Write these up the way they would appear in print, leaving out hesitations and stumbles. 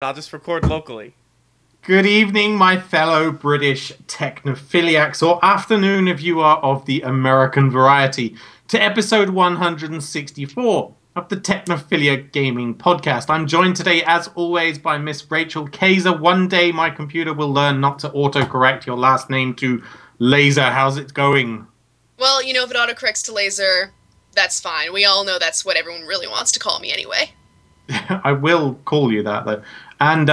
I'll just record locally. Good evening, my fellow British technophiliacs, or afternoon if you are of the American variety, to episode 164 of the Technophilia Gaming Podcast. I'm joined today, as always, by Miss Rachel Kaiser. One day my computer will learn not to autocorrect your last name to Laser. How's it going? Well, if it autocorrects to Laser, that's fine. We all know that's what everyone really wants to call me anyway. I will call you that, though. And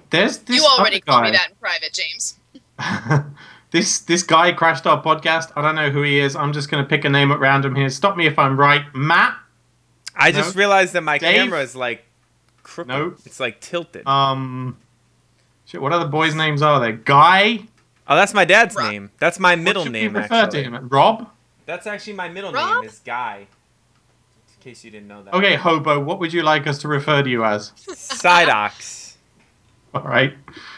there's this You already other called guy. me that in private, James. This guy crashed our podcast. I don't know who he is. I'm just going to pick a name at random here. Stop me if I'm right. Matt? I just realized that my Dave? camera is like crooked. Nope. It's like tilted. Shit, what other boys' names are there? Guy? Oh, that's my dad's Rob. name. That's my middle What should name, we refer actually. to him? Rob? That's actually my middle Rob? name is Guy. In case you didn't know that. Okay, Hobo, what would you like us to refer to you as? Sidox. Alright.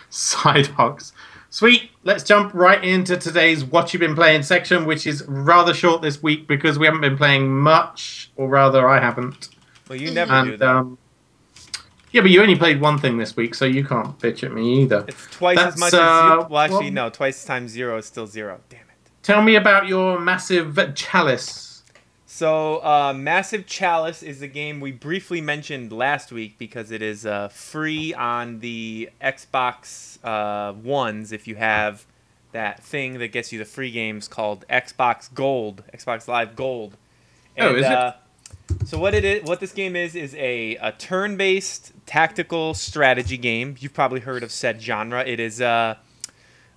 Sidehawks. Sweet. Let's jump right into today's What You've Been Playing section, which is rather short this week because we haven't been playing much, or rather I haven't. Well, you never do that. Yeah, but you only played one thing this week, so you can't bitch at me either. It's twice as That's, much as zero. Well, actually, well- no. Twice times 0 is still 0. Damn it. Tell me about your massive chalice. So, Massive Chalice is a game we briefly mentioned last week because it is free on the Xbox Ones if you have that thing that gets you the free games called Xbox Gold, Xbox Live Gold. And, Oh, is it? So what this game is a turn-based tactical strategy game. You've probably heard of said genre. It is Nope.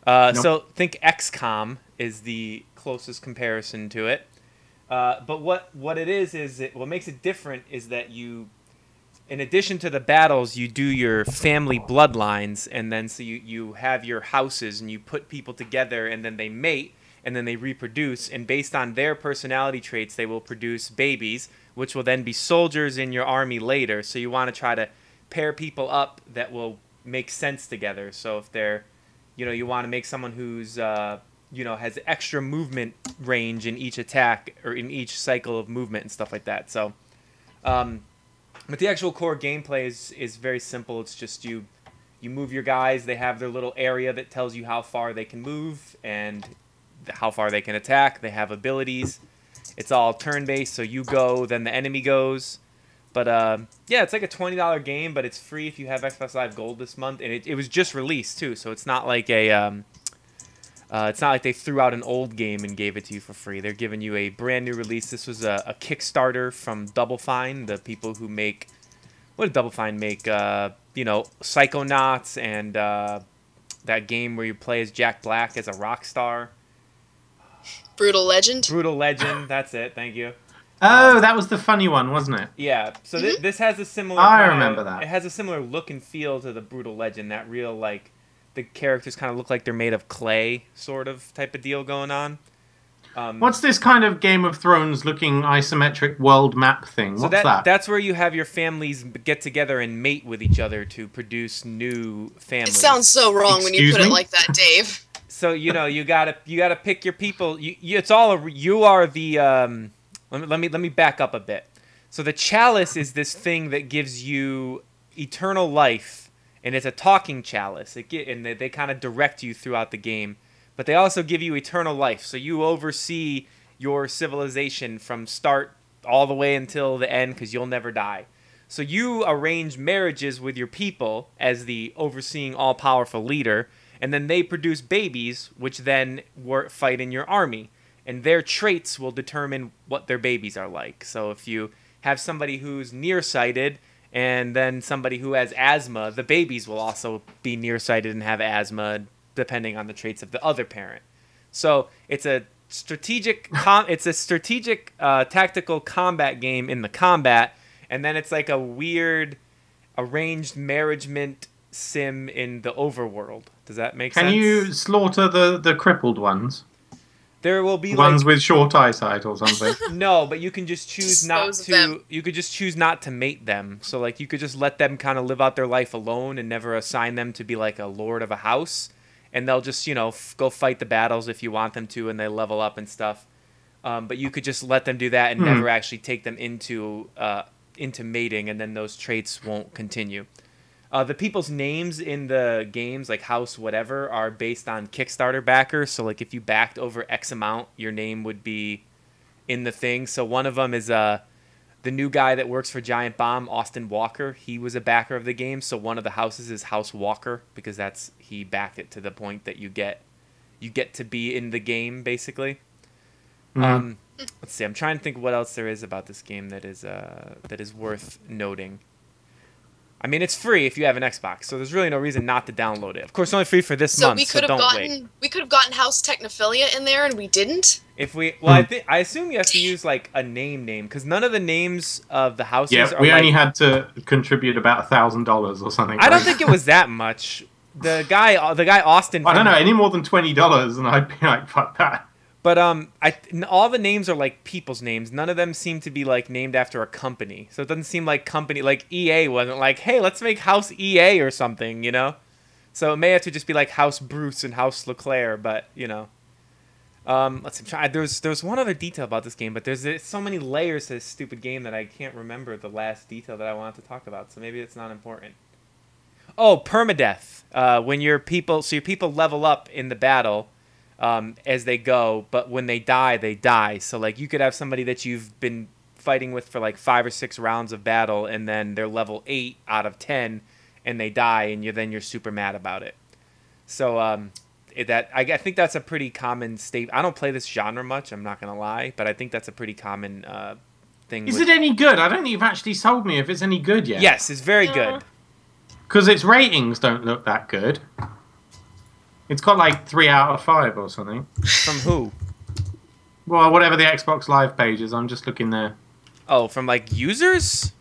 so think XCOM is the closest comparison to it. But what it is what makes it different is that you, in addition to the battles, you do your family bloodlines, and then so you have your houses, and you put people together, and then they mate, and then they reproduce, and based on their personality traits, they will produce babies, which will then be soldiers in your army later. So you want to try to pair people up that will make sense together. So if they're, you want to make someone who's has extra movement range in each attack or in each cycle of movement and stuff like that. So, but the actual core gameplay is very simple. It's just you move your guys. They have their little area that tells you how far they can move and how far they can attack. They have abilities. It's all turn-based, so you go, then the enemy goes. But yeah, it's like a $20 game, but it's free if you have Xbox Live Gold this month, and it was just released too, so it's not like it's not like they threw out an old game and gave it to you for free. They're giving you a brand new release. This was a Kickstarter from Double Fine, the people who make... What did Double Fine make? Psychonauts and that game where you play as Jack Black as a rock star. Brutal Legend. Brutal Legend, that's it. Thank you. Oh, that was the funny one, wasn't it? Yeah, so this has a similar... I remember that. It has a similar look and feel to the Brutal Legend, that real, like... The characters kind of look like they're made of clay, sort of type of deal going on. What's this kind of Game of Thrones looking isometric world map thing? What's that? That's where you have your families get together and mate with each other to produce new families. It sounds so wrong when you Excuse put me? it like that, Dave. So you gotta pick your people. You are the. Let me back up a bit. So the chalice is this thing that gives you eternal life. And it's a talking chalice. And they kind of direct you throughout the game. But they also give you eternal life. So you oversee your civilization from start all the way until the end because you'll never die. So you arrange marriages with your people as the overseeing all-powerful leader. And then they produce babies, which then fight in your army. And their traits will determine what their babies are like. So if you have somebody who's nearsighted... and then somebody who has asthma, the babies will also be nearsighted and have asthma, depending on the traits of the other parent. So it's a strategic, tactical combat game in the combat, and then it's like a weird arranged marriagement sim in the overworld. Does that make sense? Can you slaughter the crippled ones? There will be Ones with short eyesight or something. No, but you can just choose not Dispose of to. them. You could just choose not to mate them. So like you could just let them kind of live out their life alone and never assign them to be like a lord of a house, and they'll just go fight the battles if you want them to, and they level up and stuff. But you could just let them do that and never actually take them into mating, and then those traits won't continue. The people's names in the games, like House whatever, are based on Kickstarter backers. So like if you backed over X amount, your name would be in the thing. So one of them is the new guy that works for Giant Bomb, Austin Walker. He was a backer of the game. So one of the houses is House Walker because he backed it to the point that you get to be in the game basically. Mm-hmm. Let's see. I'm trying to think what else there is about this game that is worth noting. I mean, it's free if you have an Xbox, so there's really no reason not to download it. Of course, it's only free for this month, so don't wait. We could have gotten House Technophilia in there, and we didn't. I assume you have to use like a name because none of the names of the houses. Yeah, we only had to contribute about $1,000 or something. I don't think it was that much. The guy Austin. I don't know, any more than $20, and I'd be like, fuck that. But all the names are like people's names. None of them seem to be like named after a company. So it doesn't seem like EA wasn't like, hey, let's make House EA or something, you know? So it may have to just be like House Bruce and House LeClaire, but you know. Let's see. There's one other detail about this game, but there's so many layers to this stupid game that I can't remember the last detail that I wanted to talk about. So maybe it's not important. Oh, permadeath. When your people level up in the battle. As they go, but when they die, they die. So like you could have somebody that you've been fighting with for like 5 or 6 rounds of battle, and then they're level 8 out of 10, and they die, and you're super mad about it. So I think that's a pretty common state. I don't play this genre much, I'm not gonna lie, but I think that's a pretty common thing. Is it any good? I don't think you've actually sold me if it's any good yet. Yes, it's very good. Because its ratings don't look that good. It's got like 3 out of 5 or something. From who? Well, whatever the Xbox Live page is, I'm just looking there. Oh, from like users?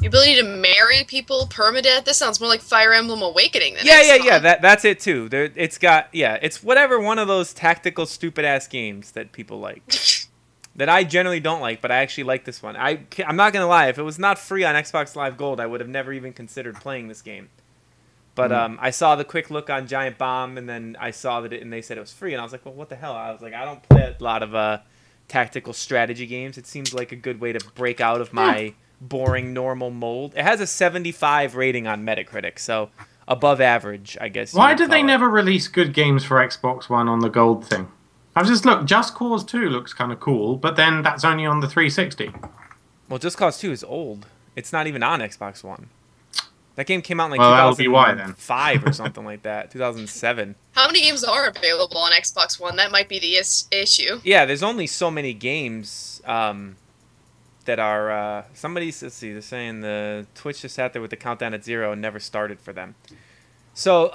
The ability to marry people, permadeath. This sounds more like Fire Emblem Awakening than Yeah. That's it too. It's whatever one of those tactical stupid ass games that people like. That I generally don't like, but I actually like this one. I'm not gonna lie. If it was not free on Xbox Live Gold, I would have never even considered playing this game. But I saw the quick look on Giant Bomb, and then I saw and they said it was free, and I was like, well, what the hell? I was like, I don't play a lot of tactical strategy games. It seems like a good way to break out of my boring normal mold. It has a 75 rating on Metacritic, so above average, I guess. Why did they never release good games for Xbox One on the Gold thing? I've just looked. Just Cause 2 looks kind of cool, but then that's only on the 360. Well, Just Cause 2 is old. It's not even on Xbox One. That game came out in like 2005 or something like that. 2007. How many games are available on Xbox One? That might be the issue. Yeah, there's only so many games that are... let's see, they're saying the Twitch just sat there with the countdown at 0 and never started for them. So,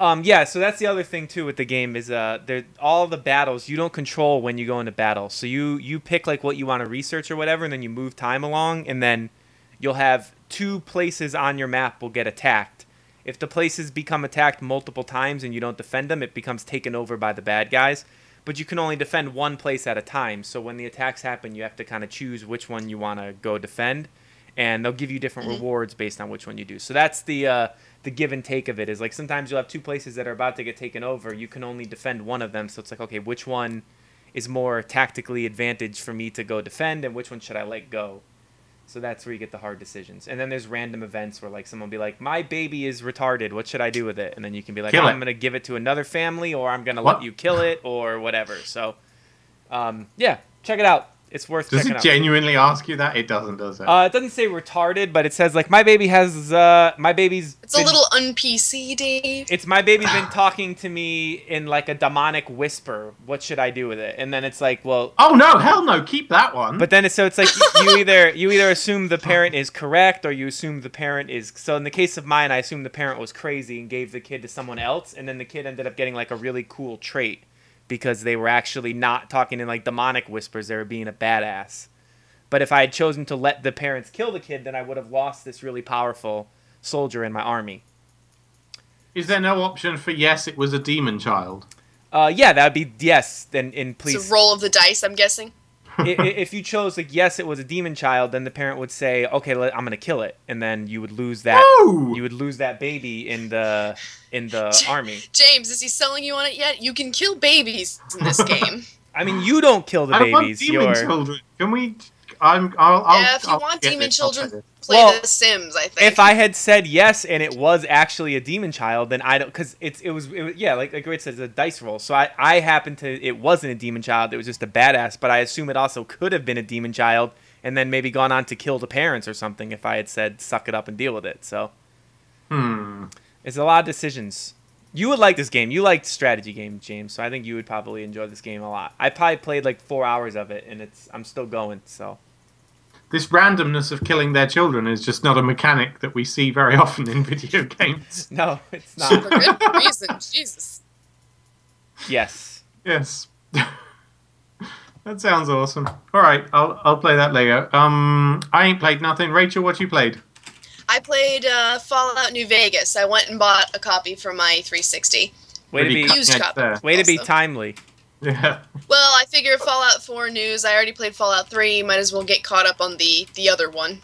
so that's the other thing, too, with the game is all the battles, you don't control when you go into battle. So you pick like what you want to research or whatever, and then you move time along, and then you'll have 2 places on your map will get attacked. If the places become attacked multiple times and you don't defend them, it becomes taken over by the bad guys. But you can only defend one place at a time. So when the attacks happen, you have to kind of choose which one you want to go defend. And they'll give you different rewards based on which one you do. So that's the give and take of it. Is like sometimes you'll have 2 places that are about to get taken over. You can only defend one of them. So it's like, okay, which one is more tactically advantaged for me to go defend, and which one should I let go? So that's where you get the hard decisions. And then there's random events where like someone will be like, my baby is retarded. What should I do with it? And then you can be like, I'm going to give it to another family, or I'm going to let you kill it, or whatever. So, yeah, check it out. It's worth checking out. Does it genuinely ask you that? It doesn't, does it? It doesn't say retarded, but it says like my baby's... It's a little un-PC, Dave. It's my baby's been talking to me in like a demonic whisper. What should I do with it? And then it's like, well... Oh no, hell no, keep that one. But then it's like you either assume the parent is correct, or you assume the parent is... So in the case of mine, I assumed the parent was crazy and gave the kid to someone else, and then the kid ended up getting like a really cool trait. Because they were actually not talking in like demonic whispers, they were being a badass. But if I had chosen to let the parents kill the kid, then I would have lost this really powerful soldier in my army. Is there no option for yes, it was a demon child? Yeah, that would be yes. Then please. It's a roll of the dice, I'm guessing. If you chose like yes, it was a demon child, then the parent would say, okay, I'm gonna kill it, and then you would lose that. No! You would lose that baby in the army. James, is he selling you on it yet? You can kill babies in this game. I mean, you don't kill the babies. Want demon children. Can we? Yeah, if you I'll want get Demon this, I'll Children, play this. play Well, The Sims, I think. If I had said yes and it was actually a demon child, then I don't, because it was yeah, like Great says, it's a dice roll. So I happened to, it wasn't a demon child, it was just a badass, but I assume it also could have been a demon child and then maybe gone on to kill the parents or something if I had said suck it up and deal with it. So it's a lot of decisions. You would like this game. You liked strategy games, James, so I think you would probably enjoy this game a lot. I probably played like 4 hours of it, and I'm still going, so. This randomness of killing their children is just not a mechanic that we see very often in video games. No, it's not. For good reason, Jesus. Yes. Yes. That sounds awesome. All right, I'll play that later. I ain't played nothing. Rachel, what you played? I played Fallout New Vegas. I went and bought a copy for my 360. Way to Really be cutting Used edge copy. there. way to be Also. timely. Yeah. Well, I figure Fallout 4 news. I already played Fallout 3. Might as well get caught up on the other one.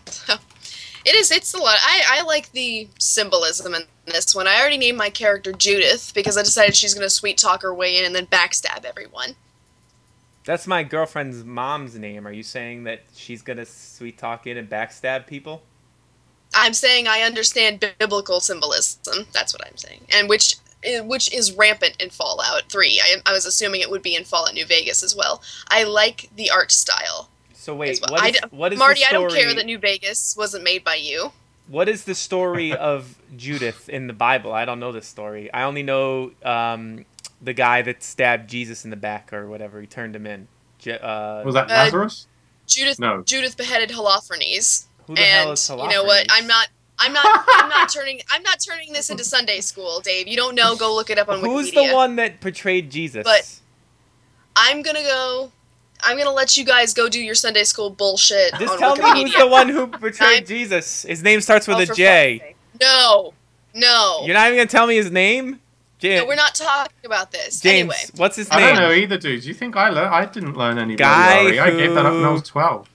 It's a lot. I like the symbolism in this one. I already named my character Judith because I decided she's going to sweet talk her way in and then backstab everyone. That's my girlfriend's mom's name. Are you saying that she's gonna sweet talk in and backstab people? I'm saying I understand biblical symbolism. That's what I'm saying. And which is rampant in Fallout 3. I was assuming it would be in Fallout New Vegas as well. I like the art style. So wait, Well. what is Marty, the story? I don't care that New Vegas wasn't made by you. What is the story of Judith in the Bible? I don't know this story. I only know the guy that stabbed Jesus in the back or whatever. He turned him in. Was that Lazarus? Judith No. beheaded Holofernes. Who the hell is You know what? Holofernes? I'm not turning this into Sunday school, Dave. You don't know, go look it up on Wikipedia. Who's the one that portrayed Jesus? But I'm gonna let you guys go do your Sunday school bullshit Just on tell me Wikipedia. who's the one who portrayed I'm- Jesus. His name starts with Oh, a for J. fuck's sake. No. You're not even gonna tell me his name? No, we're not talking about this. James, Anyway. what's his I name? don't know either, dude. Do you think I didn't learn any Guy bloody RE. I gave that up when I who- was 12.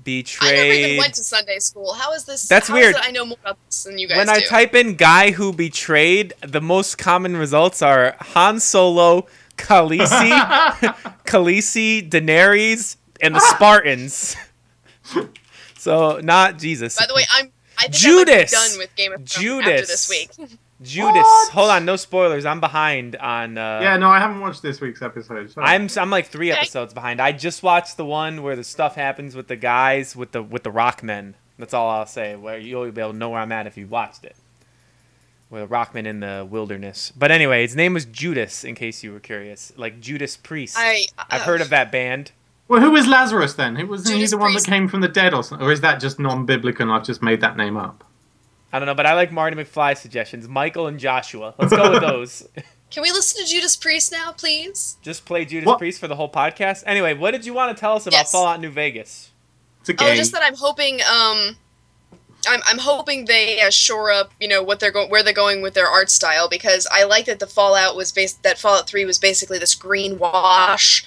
Betrayed. I never even went to Sunday school. How is this? That's how weird. Is it I know more about this than you guys When do. I type in guy who betrayed, the most common results are Han Solo, Khaleesi, Khaleesi, Daenerys, and the Spartans. So not Jesus. By the way, I think Judas! I'm done with Game of Thrones Judas. after this week. Judas. What? Hold on, no spoilers. I'm behind on. Yeah, no, I haven't watched this week's episode. So. I'm like 3 Okay. episodes behind. I just watched the one where the stuff happens with the guys with the Rockmen. That's all I'll say. Where you'll be able to know where I'm at if you watched it. Where the Rockmen in the wilderness. But anyway, his name was Judas. In case you were curious, like Judas Priest. I've heard of that band. Well, who is Lazarus then? Wasn't he Judas the one that Priest. came from the dead or something? Or is that just non-biblical and I've just made that name up? I don't know, but I like Marty McFly's suggestions. Michael and Joshua. Let's go with those. Can we listen to Judas Priest now, please? Just play Judas What? Priest for the whole podcast. Anyway, what did you want to tell us about Yes. Fallout New Vegas? It's a game. Oh, just that I'm hoping. I'm hoping they shore up, what where they're going with their art style, because I like that that Fallout 3 was basically this green wash,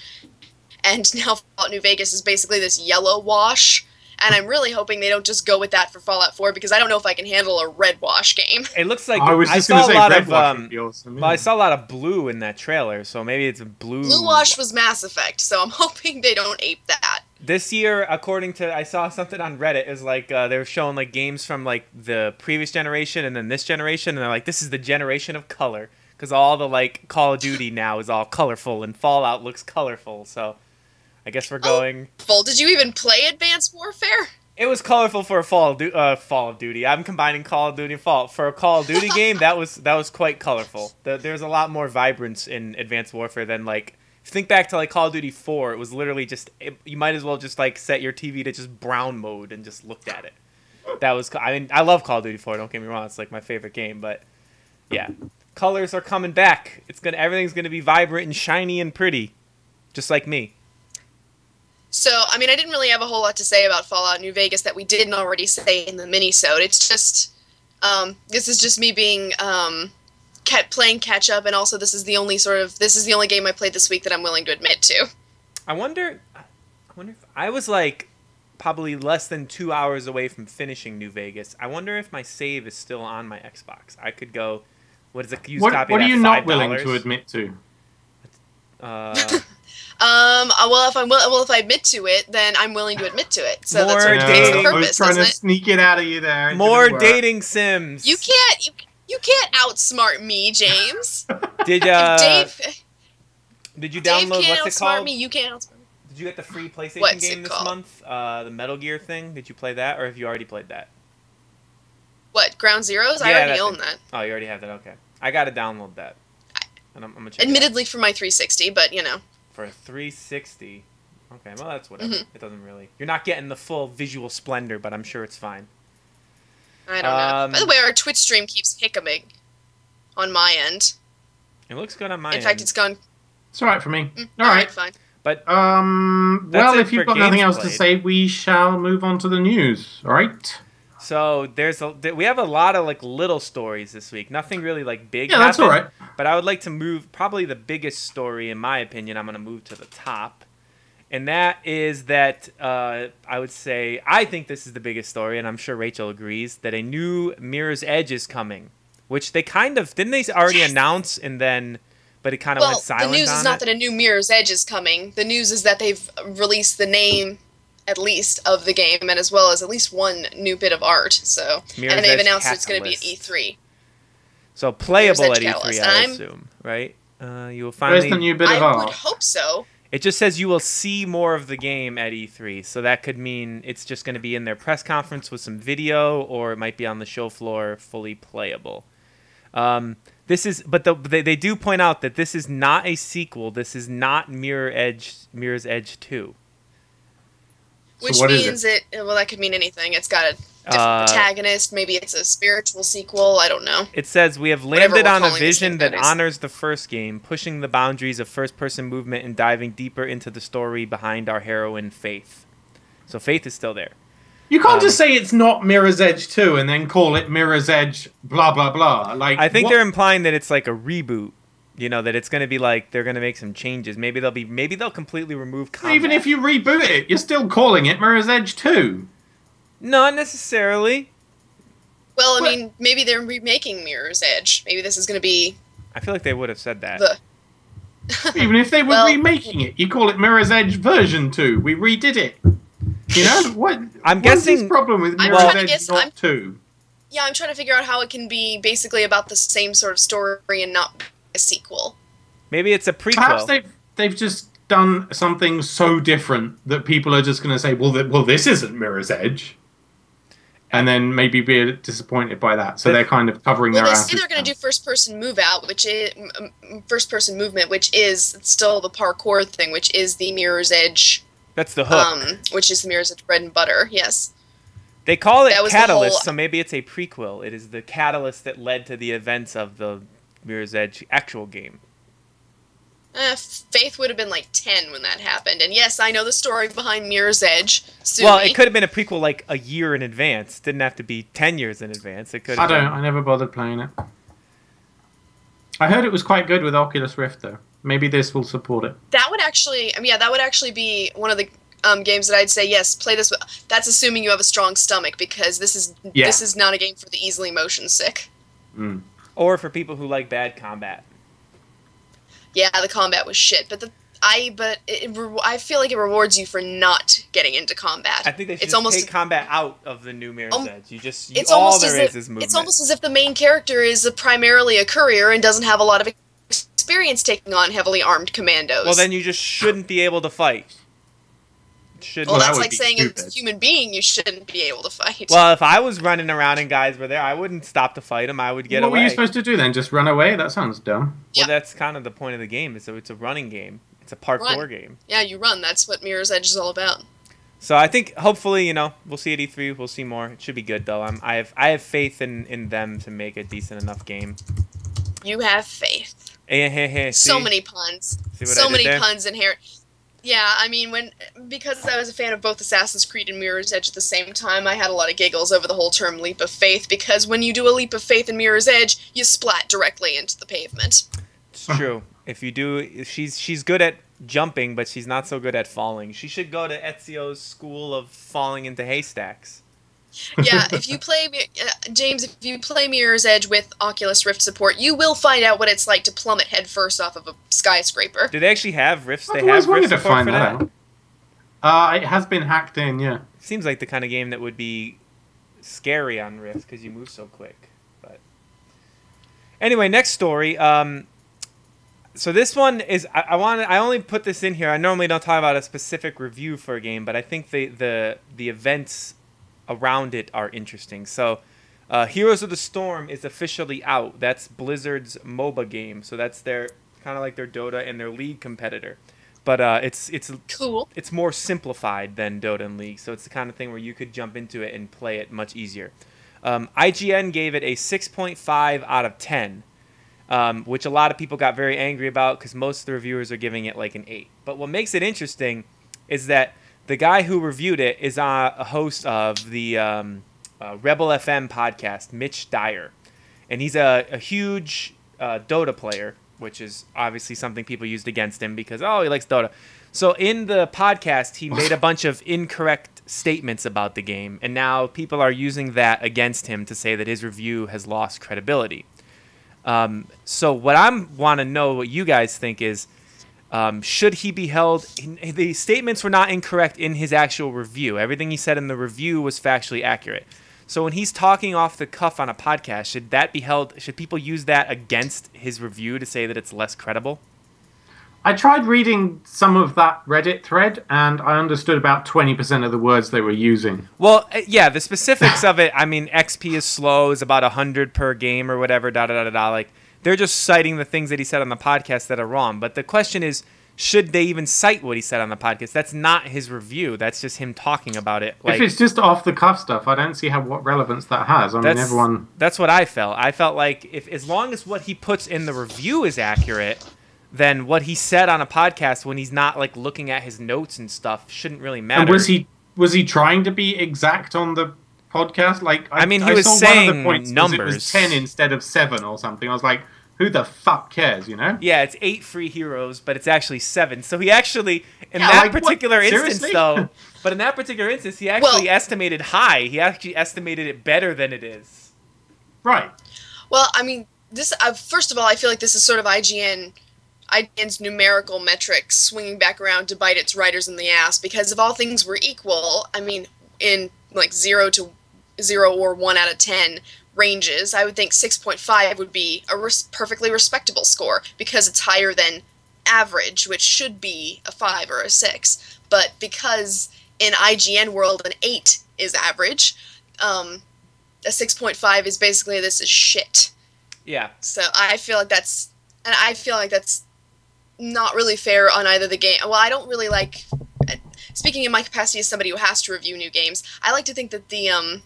and now Fallout New Vegas is basically this yellow wash. And I'm really hoping they don't just go with that for Fallout 4, because I don't know if I can handle a red wash game. It looks like I was just saw going to a say lot Red of Wash would be awesome. well, I saw a lot of blue in that trailer, so maybe it's a blue. Blue wash was Mass Effect, so I'm hoping they don't ape that. This year, according to I saw something on Reddit, is like they were showing like games from like the previous generation and then this generation, and they're like, this is the generation of color, because all the like Call of Duty now is all colorful, and Fallout looks colorful. So I guess we're going. Full. Did you even play Advanced Warfare? It was colorful for a Fall of Duty. I'm combining Call of Duty and Fallout. For a Call of Duty game, that was quite colorful. There's a lot more vibrance in Advanced Warfare than like. If you think back to like Call of Duty 4, it was literally just you might as well just like set your TV to just brown mode and just looked at it. That was I love Call of Duty 4. Don't get me wrong, it's like my favorite game. But yeah, colors are coming back. Everything's gonna be vibrant and shiny and pretty, just like me. So, I mean, I didn't really have a whole lot to say about Fallout New Vegas that we didn't already say in the mini-sode. It's just, this is just me being, playing catch-up, and also this is the only game I played this week that I'm willing to admit to. I wonder if I was like probably less than 2 hours away from finishing New Vegas. I wonder if my save is still on my Xbox. I could go. What is a used copy? What of are that, you not $5? willing to admit to? If I admit to it, then I'm willing to admit to it. So More that's what defeats the dating. I was purpose, trying to doesn't it? sneak it out of you there. It More didn't work. dating sims. You can't outsmart me, James. Did Dave you Dave download can't what's it outsmart called? me. You can't outsmart me. Did you get the free PlayStation What's game it this called? month? The Metal Gear thing. Did you play that, or have you already played that? What, Ground Zeroes? I Yeah, already that own thing. that. Oh, you already have that. Okay, I gotta download that. And I'm gonna check it out. Admittedly for my 360, but you know. For a 360. Okay, well that's whatever. Mhm. It doesn't really. You're not getting the full visual splendor, but I'm sure it's fine. I don't know. By the way, our Twitch stream keeps hiccuping on my end. It looks good on my In end. fact, it's gone. It's all right for me. All right, fine. But Well, That's it if you've for got nothing games else to played. say, we shall move on to the news. All right. so we have a lot of like little stories this week. Nothing really like big. Yeah, that's all happened, right. But I would like to move probably the biggest story in my opinion. I'm gonna move to the top, and that is that I would say I think this is the biggest story, and I'm sure Rachel agrees that a new Mirror's Edge is coming, which they kind of didn't they already announce and then. But it kind of went Well, silent the news on is not it. that a new Mirror's Edge is coming. The news is that they've released the name, at least, of the game, and as well as at least one new bit of art. So, Mirror's and they've Edge announced it's going to be at Catalyst. E3. So playable Mirror's at Edge E3, Catalyst, I and assume, right? You will Where's the finally. new bit of I would art? hope so. It just says you will see more of the game at E3, so that could mean it's just going to be in their press conference with some video, or it might be on the show floor, fully playable. This is, but they do point out that this is not a sequel. This is not Mirror's Edge 2. Which what is means that could mean anything. It's got a different protagonist. Maybe it's a spiritual sequel. I don't know. It says, we have Whatever landed we're on a calling this vision thing that nowadays. honors the first game, pushing the boundaries of first-person movement and diving deeper into the story behind our heroine, Faith. So Faith is still there. You can't just say it's not Mirror's Edge 2 and then call it Mirror's Edge blah, blah, blah. Like, I think what- they're implying that it's like a reboot. You know, that it's going to be like they're going to make some changes. Maybe they'll completely remove combat. Even if you reboot it, you're still calling it Mirror's Edge 2. Not necessarily. Well, I What? mean, maybe they're remaking Mirror's Edge. Maybe this is going to be I feel like they would have said that. the. Even if they were Well- remaking it, you call it Mirror's Edge version 2. We redid it. You know? What? I'm What's guessing- this problem with I'm Mirror's trying to Edge guess- not I'm- 2? Yeah, I'm trying to figure out how it can be basically about the same sort of story and not a sequel. Maybe it's a prequel. Perhaps they've just done something so different that people are just going to say, well, this isn't Mirror's Edge. And then maybe be a bit disappointed by that. So they're kind of covering Well, their they asses. say they're going now. to do first-person move-out, which is first-person movement, which is still the parkour thing, which is the Mirror's Edge, That's the hook. which is the Mirror's Edge bread and butter. Yes. They call it that was the Catalyst, whole- so maybe it's a prequel. It is the catalyst that led to the events of the Mirror's Edge actual game. Faith would have been like 10 when that happened, and yes, I know the story behind Mirror's Edge. Sue Well, me. it could have been a prequel like a year in advance. Didn't have to be 10 years in advance. It could. I have been- I never bothered playing it. I heard it was quite good with Oculus Rift, though. Maybe this will support it. That would actually, that would actually be one of the games that I'd say yes, play this. That's assuming you have a strong stomach, because this is not a game for the easily motion sick. Mm. Or for people who like bad combat. Yeah, the combat was shit, but I feel like it rewards you for not getting into combat. I think they should It's just almost take combat out of the new Mirror's Edge. it's all almost there as is movement. It's almost as if the main character is primarily a courier and doesn't have a lot of experience taking on heavily armed commandos. Well, then you just shouldn't be able to fight. Shouldn't. Well, that that's would like be saying as stupid. a human being you shouldn't be able to fight. Well, if I was running around and guys were there, I wouldn't stop to fight them. I would get What away. were you supposed to do then? Just run away? That sounds dumb. Well, Yeah. that's kind of the point of the game. It's a running game. It's a parkour Run. game. Yeah, you run. That's what Mirror's Edge is all about. So I think hopefully we'll see at E3. We'll see more. It should be good though. I have faith in them to make a decent enough game. You have faith. Hey, So see? many puns. See what I So did many there? puns in here. Yeah, I mean, because I was a fan of both Assassin's Creed and Mirror's Edge at the same time, I had a lot of giggles over the whole term leap of faith, because when you do a leap of faith in Mirror's Edge, you splat directly into the pavement. It's true. If you do, she's good at jumping, but she's not so good at falling. She should go to Ezio's school of falling into haystacks. Yeah, if you play James, if you play Mirror's Edge with Oculus Rift support, you will find out what it's like to plummet headfirst off of a skyscraper. Do they actually have Rifts? I've They always have Rift wanted to support find for that that? out. It has been hacked in, yeah. Seems like the kind of game that would be scary on Rift because you move so quick. But anyway, next story. So this one is I only put this in here. I normally don't talk about a specific review for a game, but I think the events around it are interesting. So Heroes of the Storm is officially out. That's Blizzard's MOBA game. So that's their kind of like their Dota and their League competitor. But it's cool. It's more simplified than Dota and League. So it's the kind of thing where you could jump into it and play it much easier. IGN gave it a 6.5 out of 10. Which a lot of people got very angry about because most of the reviewers are giving it like an 8. But what makes it interesting is that the guy who reviewed it is a host of the Rebel FM podcast, Mitch Dyer. And he's a huge Dota player, which is obviously something people used against him because, oh, he likes Dota. So in the podcast, he made a bunch of incorrect statements about the game. And now people are using that against him to say that his review has lost credibility. So what I want to know what you guys think is, should he be held? The statements were not incorrect in his actual review. Everything he said in the review was factually accurate. So when he's talking off the cuff on a podcast, should that be held? Should people use that against his review to say that it's less credible? I tried reading some of that Reddit thread, and I understood about 20% of the words they were using. Well, yeah, the specifics of it, I mean, XP is slow, is about 100 per game or whatever, da-da-da-da-da. Like, they're just citing the things that he said on the podcast that are wrong. But the question is, should they even cite what he said on the podcast? That's not his review. That's just him talking about it. Like, if it's just off-the-cuff stuff, I don't see what relevance that has. I mean, everyone... That's what I felt. I felt like as long as what he puts in the review is accurate... then what he said on a podcast when he's not like looking at his notes and stuff shouldn't really matter. And was he trying to be exact on the podcast? Like, I mean, he was saying one of the points numbers. It was 10 instead of 7 or something. I was like, who the fuck cares, you know? Yeah, it's 8 free heroes, but it's actually 7. So he actually, in that particular instance, though, but in that particular instance, he actually estimated high. He actually estimated it better than it is. Right. Well, I mean, this. First of all, I feel like this is sort of IGN's numerical metrics swinging back around to bite its writers in the ass, because if all things were equal, I mean, in like 0 or 1 out of 10 ranges, I would think 6.5 would be a perfectly respectable score, because it's higher than average, which should be a 5 or a 6. But because in IGN world an 8 is average, a 6.5 is basically, this is shit. Yeah. So I feel like that's not really fair on either the game. Well, I don't really like, speaking in my capacity as somebody who has to review new games, I like to think that the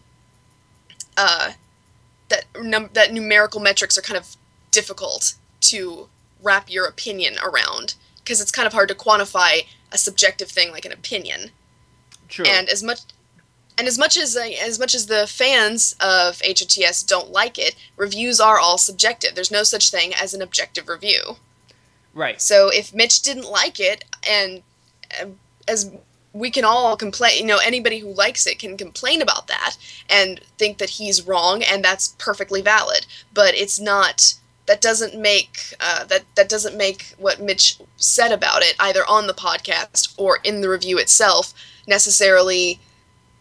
that numerical metrics are kind of difficult to wrap your opinion around, because it's kind of hard to quantify a subjective thing like an opinion. True. And as much as the fans of HOTS don't like it, reviews are all subjective. There's no such thing as an objective review. Right. So if Mitch didn't like it, and as we can all complain, anybody who likes it can complain about that and think that he's wrong, and that's perfectly valid. But it's not. That doesn't make that doesn't make what Mitch said about it, either on the podcast or in the review itself, necessarily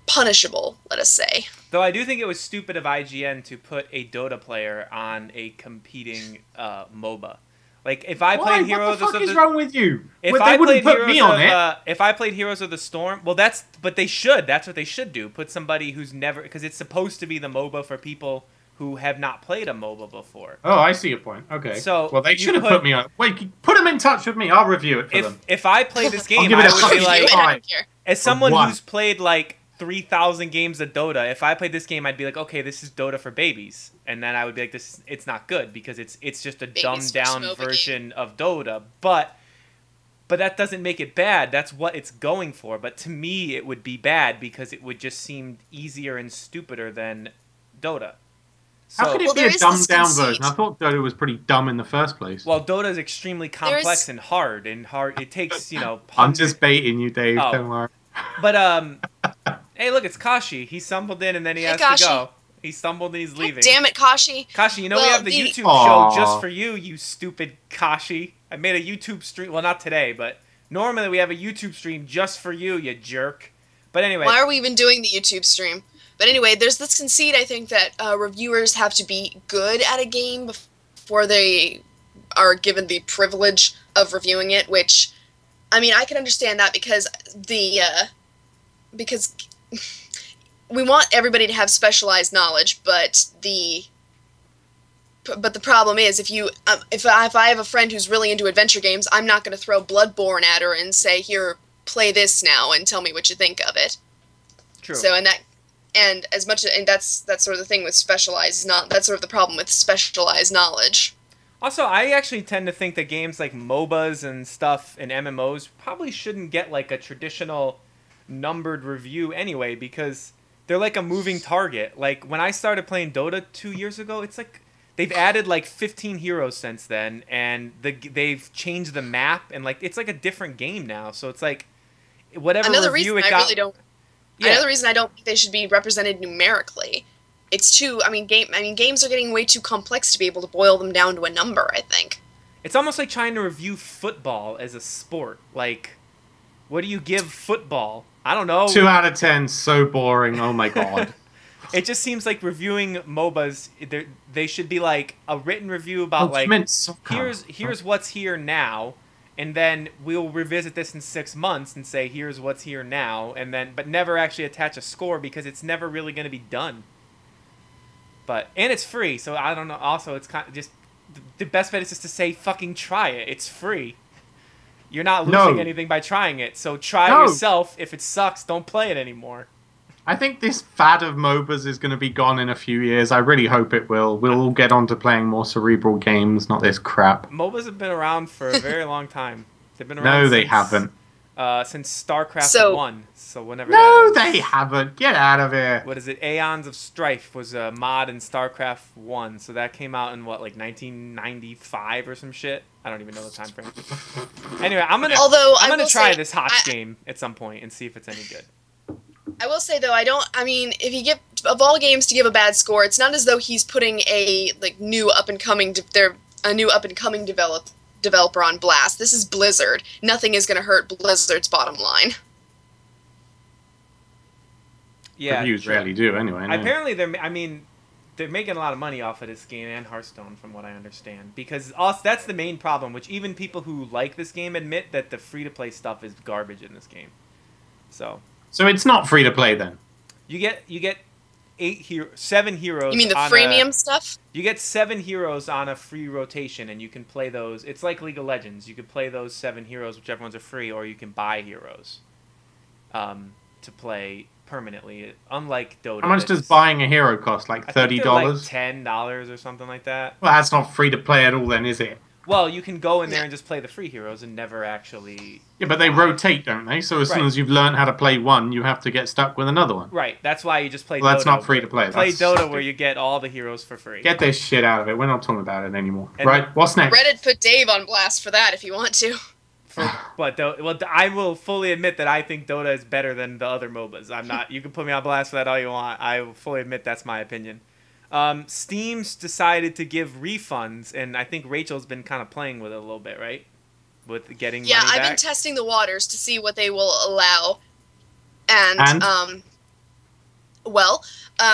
punishable, let us say. Though I do think it was stupid of IGN to put a Dota player on a competing MOBA. Like, if I played Heroes of the... What the fuck is wrong with you? If they I wouldn't played put me on it. If I played Heroes of the Storm... Well, but they should. That's what they should do. Put somebody who's never... Because it's supposed to be the MOBA for people who have not played a MOBA before. Oh, I see your point. Okay. So well, they should have put me on... Wait, put them in touch with me. I'll review it for them. If I played this game, I would be like... As someone who's played, like, 3,000 games of Dota, if I played this game, I'd be like, okay, this is Dota for babies. And then I would be like, it's not good, because it's just a dumbed down version of Dota. But that doesn't make it bad. That's what it's going for. But to me, it would be bad, because it would just seem easier and stupider than Dota. So, how could it be a dumbed down version? I thought Dota was pretty dumb in the first place. Well, Dota is extremely complex and hard. It takes, I'm just baiting you, Dave. Oh. Don't worry. But Hey, look, it's Kashi. He stumbled in and then he has Kashi. to go. He stumbled and he's leaving. Damn it, Kashi. Kashi, you know we have the YouTube show just for you, you stupid Kashi. I made a YouTube stream. Well, not today, but normally we have a YouTube stream just for you, you jerk. But anyway. Why are we even doing the YouTube stream? But anyway, there's this conceit, I think, that reviewers have to be good at a game before they are given the privilege of reviewing it, which, I mean, I can understand that because we want everybody to have specialized knowledge, but the problem is if I have a friend who's really into adventure games, I'm not going to throw Bloodborne at her and say, "Here, play this now and tell me what you think of it." True. So that's sort of the thing with that's sort of the problem with specialized knowledge. Also, I actually tend to think that games like MOBAs and stuff and MMOs probably shouldn't get like a traditional numbered review anyway, because they're like a moving target. Like when I started playing Dota 2 years ago, it's like they've added like 15 heroes since then, and they've changed the map, and like it's like a different game now. So it's like whatever Another review reason it got. I really don't. Yeah. Another reason I don't think they should be represented numerically. It's too. Games are getting way too complex to be able to boil them down to a number, I think. It's almost like trying to review football as a sport. Like, what do you give football? I don't know. 2 out of 10, so boring. Oh my god. It just seems like reviewing MOBAs, they should be like a written review about here's what's here now, and then we'll revisit this in 6 months and say here's what's here now, and then but never actually attach a score because it's never really going to be done. And it's free, so I don't know. Also, it's kind of just the best bet is just to say fucking try it. It's free. You're not losing anything by trying it, so try it yourself. If it sucks, don't play it anymore. I think this fad of MOBAs is going to be gone in a few years. I really hope it will. We'll all get on to playing more cerebral games, not this crap. MOBAs have been around for a very long time. They've been around they haven't. Since StarCraft 1. So whenever they haven't. Get out of here. What is it? Aeons of Strife was a mod in StarCraft 1. So that came out in what, like 1995 or some shit? I don't even know the time frame. Anyway, I'm gonna try this Hotch game at some point and see if it's any good. I will say though, if you give of all games to give a bad score, it's not as though he's putting a new up and coming developer on blast. This is Blizzard. Nothing is going to hurt Blizzard's bottom line. Yeah, reviews rarely do anyway. No. Apparently, they're making a lot of money off of this game and Hearthstone, from what I understand. Because that's the main problem, which even people who like this game admit that the free-to-play stuff is garbage in this game. So it's not free to play then. You get 7 heroes. You mean the freemium stuff? You get 7 heroes on a free rotation, and you can play those. It's like League of Legends. You can play those 7 heroes, whichever ones are free, or you can buy heroes to play permanently. Unlike Dota. How much does buying a hero cost? Like $30? Like $10 or something like that. Well, that's not free to play at all, then, is it? Well, you can go in there and just play the free heroes and never actually... Yeah, but they rotate, don't they? So as soon as you've learned how to play one, you have to get stuck with another one. Right, that's why you just play Dota. That's not free to play. Play Dota where you get all the heroes for free. Get this shit out of it. We're not talking about it anymore. Right, what's next? Reddit put Dave on blast for that if you want to. I will fully admit that I think Dota is better than the other MOBAs. I'm not... You can put me on blast for that all you want. I will fully admit that's my opinion. Steam's decided to give refunds, and I think Rachel's been kind of playing with it a little bit, right? With getting money back. Yeah, I've been testing the waters to see what they will allow. And?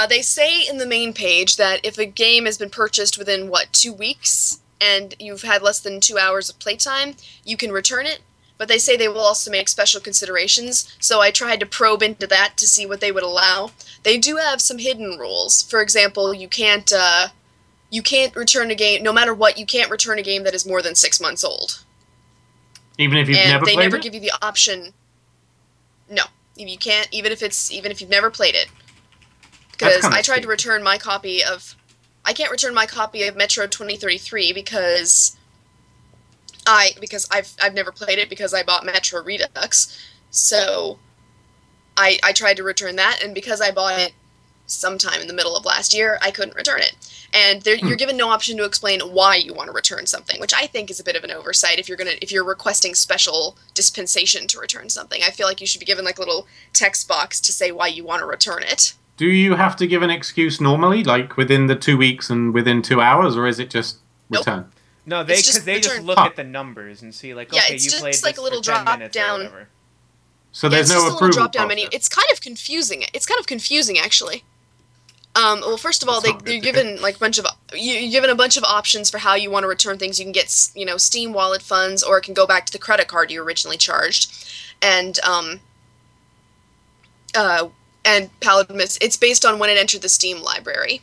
They say in the main page that if a game has been purchased within, 2 weeks, and you've had less than 2 hours of playtime, you can return it. But they say they will also make special considerations, so I tried to probe into that to see what they would allow. They do have some hidden rules. For example, you can't return a game, no matter what, you can't return a game that is more than 6 months old. Even if you've never played it? And they never give you the option. No, you can't, even if you've never played it. Because I tried to return my copy of... I can't return my copy of Metro 2033 because I've never played it because I bought Metro Redux. So I tried to return that, and because I bought it sometime in the middle of last year, I couldn't return it. And you're given no option to explain why you want to return something, which I think is a bit of an oversight. If you're requesting special dispensation to return something, I feel like you should be given like a little text box to say why you want to return it. Do you have to give an excuse normally, like within the 2 weeks and within 2 hours, or is it just return? Nope. No, they just look at the numbers and see like, okay, you played like this a little for 10 drop minutes down. or whatever. So there's no approval drop down process. menu. It's kind of confusing. It's kind of confusing actually. Well, first of all, you're given like you're given a bunch of options for how you want to return things. You can get Steam Wallet funds, or it can go back to the credit card you originally charged, and Paladin, it's based on when it entered the Steam library.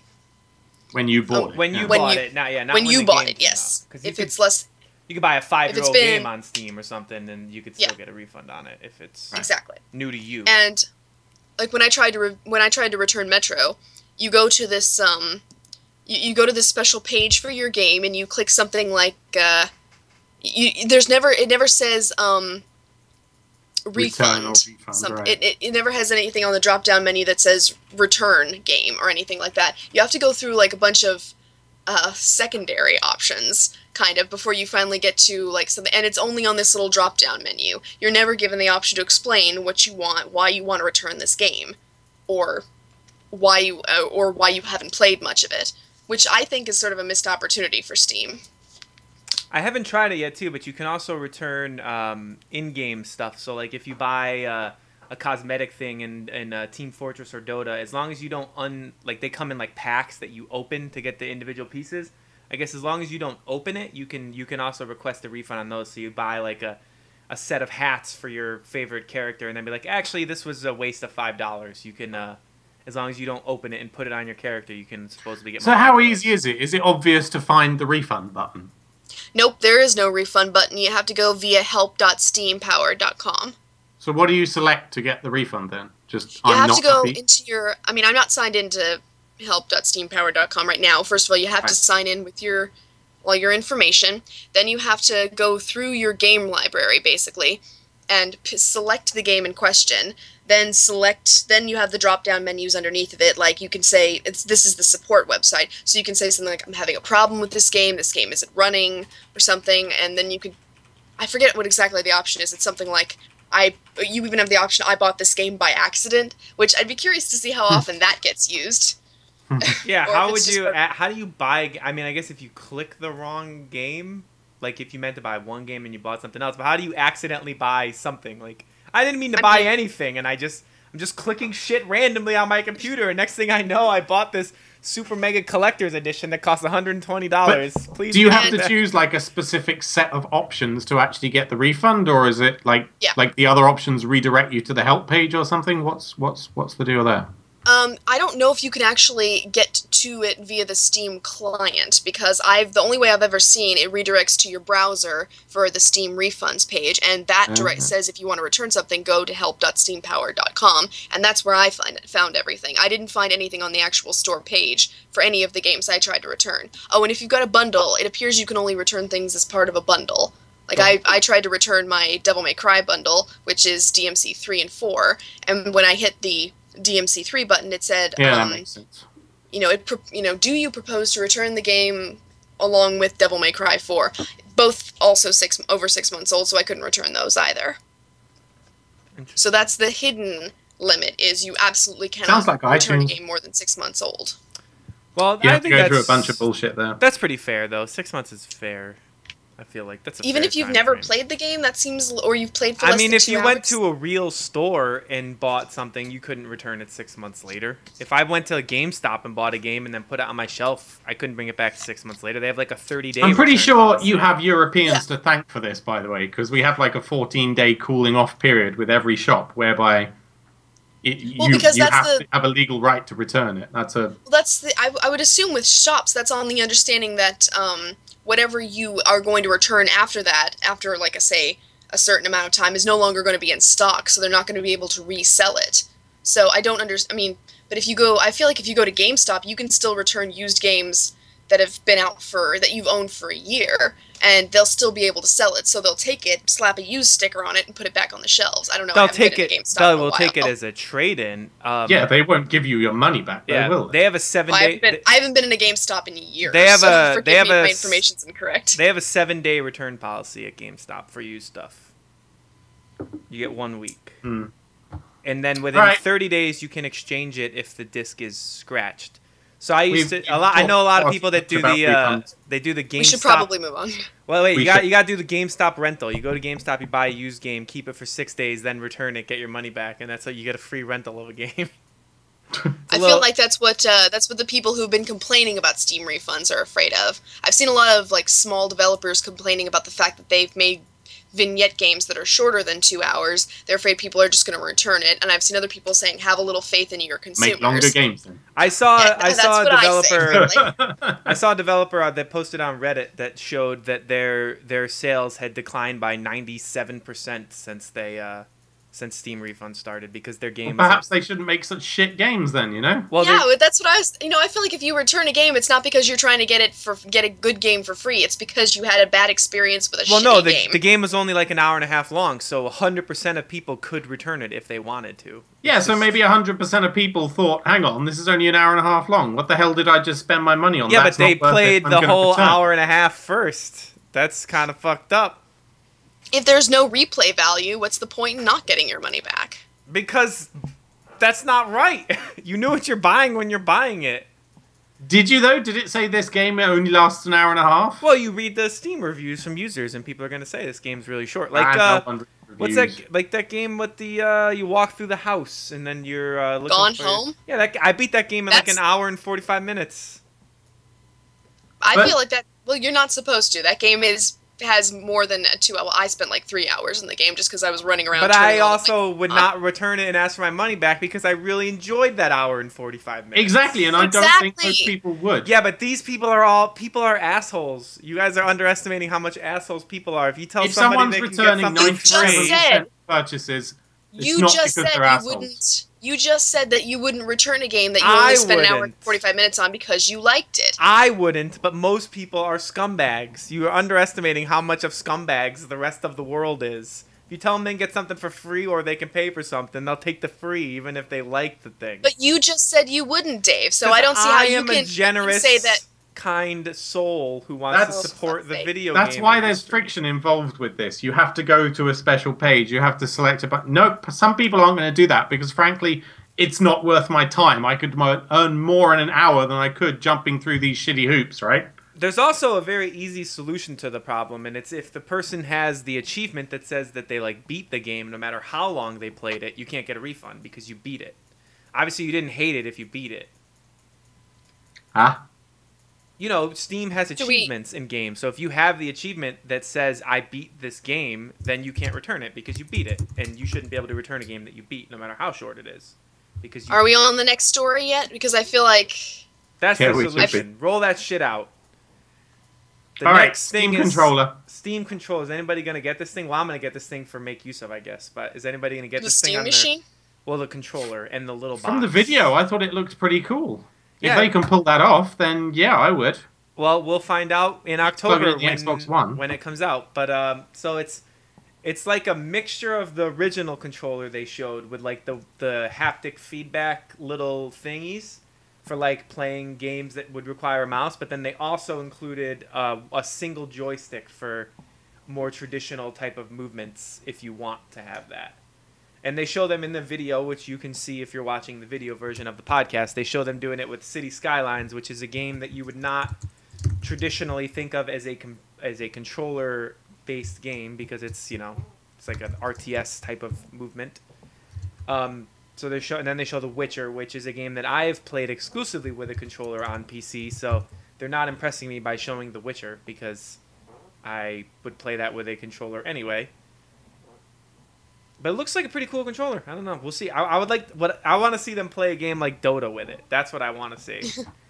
When you bought it. When you bought it, not when you bought it, came yes. out. If it's less, you could buy a 5-year-old game on Steam or something, and you could still get a refund on it if it's exactly new to you. And like when I tried to return Metro, you go to this you go to this special page for your game, and you click something like it never says refund. Right. It never has anything on the drop down menu that says return game or anything like that. You have to go through like a bunch of secondary options kind of before you finally get to like something, and it's only on this little drop down menu. You're never given the option to explain what you want, why you want to return this game, or why you haven't played much of it, which I think is sort of a missed opportunity for Steam. I haven't tried it yet too, but you can also return in-game stuff. So like if you buy a cosmetic thing in Team Fortress or Dota, as long as you don't they come in like packs that you open to get the individual pieces. I guess as long as you don't open it, you can also request a refund on those. So you buy like a set of hats for your favorite character, and then be like, actually, this was a waste of $5. You can, as long as you don't open it and put it on your character, you can supposedly get. So how easy is it? Is it obvious to find the refund button? Nope, there is no refund button. You have to go via help.steampower.com. So what do you select to get the refund then? Just you have to go into your. I mean, I'm not signed into help.steampower.com right now. First of all, you have to sign in with your information. Then you have to go through your game library basically and select the game in question. Then you have the drop down menus underneath of it. Like you can say this is the support website, so you can say something like, I'm having a problem with this game isn't running or something, and then you could, I forget what exactly the option is. It's something like you even have the option, I bought this game by accident, which I'd be curious to see how often that gets used. Yeah, how do you buy? I mean, I guess if you click the wrong game, like if you meant to buy one game and you bought something else, but how do you accidentally buy something? Like, I didn't mean to buy anything, and I'm just clicking shit randomly on my computer, and next thing I know, I bought this super mega collector's edition that costs $120. Please. Do you have to choose like a specific set of options to actually get the refund, or is it like the other options redirect you to the help page or something? What's the deal there? I don't know if you can actually get to it via the Steam client, because the only way I've ever seen it redirects to your browser for the Steam refunds page, and that says if you want to return something, go to help.steampower.com, and that's where I found everything. I didn't find anything on the actual store page for any of the games I tried to return. Oh, and if you've got a bundle, it appears you can only return things as part of a bundle. Like, I tried to return my Devil May Cry bundle, which is DMC 3 and 4, and when I hit the DMC 3 button, it said, that makes sense. Do you propose to return the game along with Devil May Cry 4? Both also over 6 months old, so I couldn't return those either. So that's the hidden limit, is you absolutely cannot return a game more than 6 months old. Well, You I have to think go through a bunch of bullshit there. That's pretty fair, though. 6 months is fair. I feel like that's even if you've never played the game, that seems, or you've played for less than 2 hours. if you went to a real store and bought something, you couldn't return it 6 months later. If I went to a GameStop and bought a game and then put it on my shelf, I couldn't bring it back 6 months later. They have like a 30-day. I'm pretty sure you have Europeans to thank for this, by the way, because we have like a 14-day cooling off period with every shop, whereby you have to have a legal right to return it. I would assume with shops, that's on the understanding that whatever you are going to return after that, after like a certain amount of time, is no longer going to be in stock, so they're not going to be able to resell it. So I don't understand. I mean, but I feel like if you go to GameStop, you can still return used games that have been out that you've owned for a year, and they'll still be able to sell it. So they'll take it, slap a used sticker on it, and put it back on the shelves. I don't know. They'll take it. They will take it as a trade-in. Yeah, they won't give you your money back. They will. They have a 7-day. I haven't been in a GameStop in years. They have a. So forgive me if my information's incorrect. They have a 7-day return policy at GameStop for used stuff. You get 1 week. And then within 30 days, you can exchange it if the disc is scratched. So I know a lot of people that do they do the GameStop. We should probably move on. Well, wait, you got to do the GameStop rental. You go to GameStop, you buy a used game, keep it for 6 days, then return it, get your money back, and that's how you get a free rental of a game. I feel like that's what the people who've been complaining about Steam refunds are afraid of. I've seen a lot of like small developers complaining about the fact that they've made vignette games that are shorter than 2 hours. They're afraid people are just going to return it, and I've seen other people saying, "Have a little faith in your consumers." Make longer games. Then. I saw a developer that posted on Reddit that showed that their sales had declined by 97% since Steam Refund started because their games. Well, perhaps they shouldn't make such shit games then, you know? Well, yeah, but that's what I was. I feel like if you return a game, it's not because you're trying to get a good game for free. It's because you had a bad experience with a shitty game. The game was only like an hour and a half long, so 100% of people could return it if they wanted to. Yeah, so maybe 100% of people thought, hang on, this is only an hour and a half long. What the hell did I just spend my money on? Yeah, but they played the whole hour and a half first. That's kind of fucked up. If there's no replay value, what's the point in not getting your money back? Because that's not right. You knew what you're buying when you're buying it. Did you, though? Did it say this game only lasts an hour and a half? Well, you read the Steam reviews from users, and people are going to say this game's really short. Like, what's that? Like that game with the you walk through the house, and then you're looking Gone for Home? Yeah, I beat that game in like an hour and 45 minutes. I feel like that... Well, you're not supposed to. That game has more than 2 hours. I spent like 3 hours in the game just because I was running around. But I also would not return it and ask for my money back because I really enjoyed that hour and 45 minutes. Exactly, and I don't think most people would. Yeah, but these people are assholes. You guys are underestimating how much assholes people are. If you tell somebody they can get something free, purchases, it's not because they're assholes. You just said that you wouldn't return a game that you only spent an hour and 45 minutes on because you liked it. I wouldn't, but most people are scumbags. You are underestimating how much of scumbags the rest of the world is. If you tell them they can get something for free or they can pay for something, they'll take the free even if they like the thing. But you just said you wouldn't, Dave, so I don't see how you can say that. Kind soul who wants to support the video game. That's why there's friction involved with this. You have to go to a special page. You have to select a button. No, some people aren't going to do that because, frankly, it's not worth my time. I could earn more in an hour than I could jumping through these shitty hoops, right? There's also a very easy solution to the problem, and it's if the person has the achievement that says that they beat the game no matter how long they played it, you can't get a refund because you beat it. Obviously, you didn't hate it if you beat it. Huh? Steam has achievements in games. So if you have the achievement that says, I beat this game, then you can't return it because you beat it. And you shouldn't be able to return a game that you beat, no matter how short it is. Are we on the next story yet? Because I feel like... That's the solution. Roll that shit out. All right, Steam controller. Steam controller. Is anybody going to get this thing? Well, I'm going to get this thing for make use of, I guess. But is anybody going to get this thing on the Steam machine? Well, the controller and the little box. From the video, I thought it looked pretty cool. If they can pull that off, then yeah, I would. Well, we'll find out in October Xbox One when it comes out. But so it's like a mixture of the original controller they showed with like the haptic feedback little thingies for like playing games that would require a mouse. But then they also included a single joystick for more traditional type of movements if you want to have that. And they show them in the video, which you can see if you're watching the video version of the podcast. They show them doing it with City Skylines, which is a game that you would not traditionally think of as a controller-based game because it's it's like an RTS type of movement. So they show, and then they show The Witcher, which is a game that I've played exclusively with a controller on PC. So they're not impressing me by showing The Witcher because I would play that with a controller anyway. But it looks like a pretty cool controller. I don't know. We'll see. I want to see them play a game like Dota with it. That's what I want to see.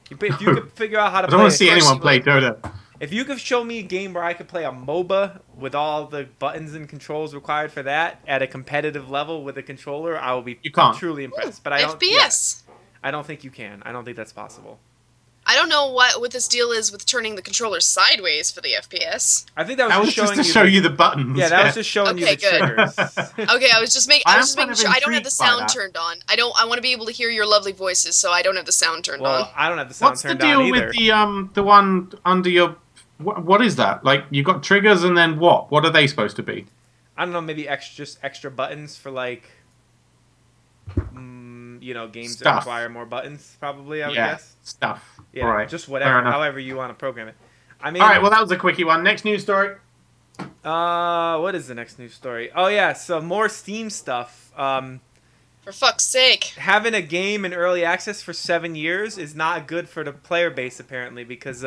If you could figure out how to play I don't want to see anyone play Dota. If you could show me a game where I could play a MOBA with all the buttons and controls required for that at a competitive level with a controller, I will be truly impressed. But I don't. FPS. I don't think you can. I don't think that's possible. I don't know what this deal is with turning the controller sideways for the FPS. I think that was just to show you the buttons. Yeah, that was just showing you the triggers. Okay, I was just making sure I don't have the sound that. turned on. I want to be able to hear your lovely voices, so I don't have the sound turned on. Well, I don't have the sound turned on either. What's the deal with the one under your... What is that? Like, you got triggers and then what? What are they supposed to be? I don't know, maybe extra buttons for, like, games that require more buttons, probably, I would guess. Stuff. Yeah, right. Just whatever, however you want to program it. I mean, all right, well, that was a quickie one. Next news story. What is the next news story? Oh, yeah, so more Steam stuff. For fuck's sake. Having a game in early access for 7 years is not good for the player base, apparently, because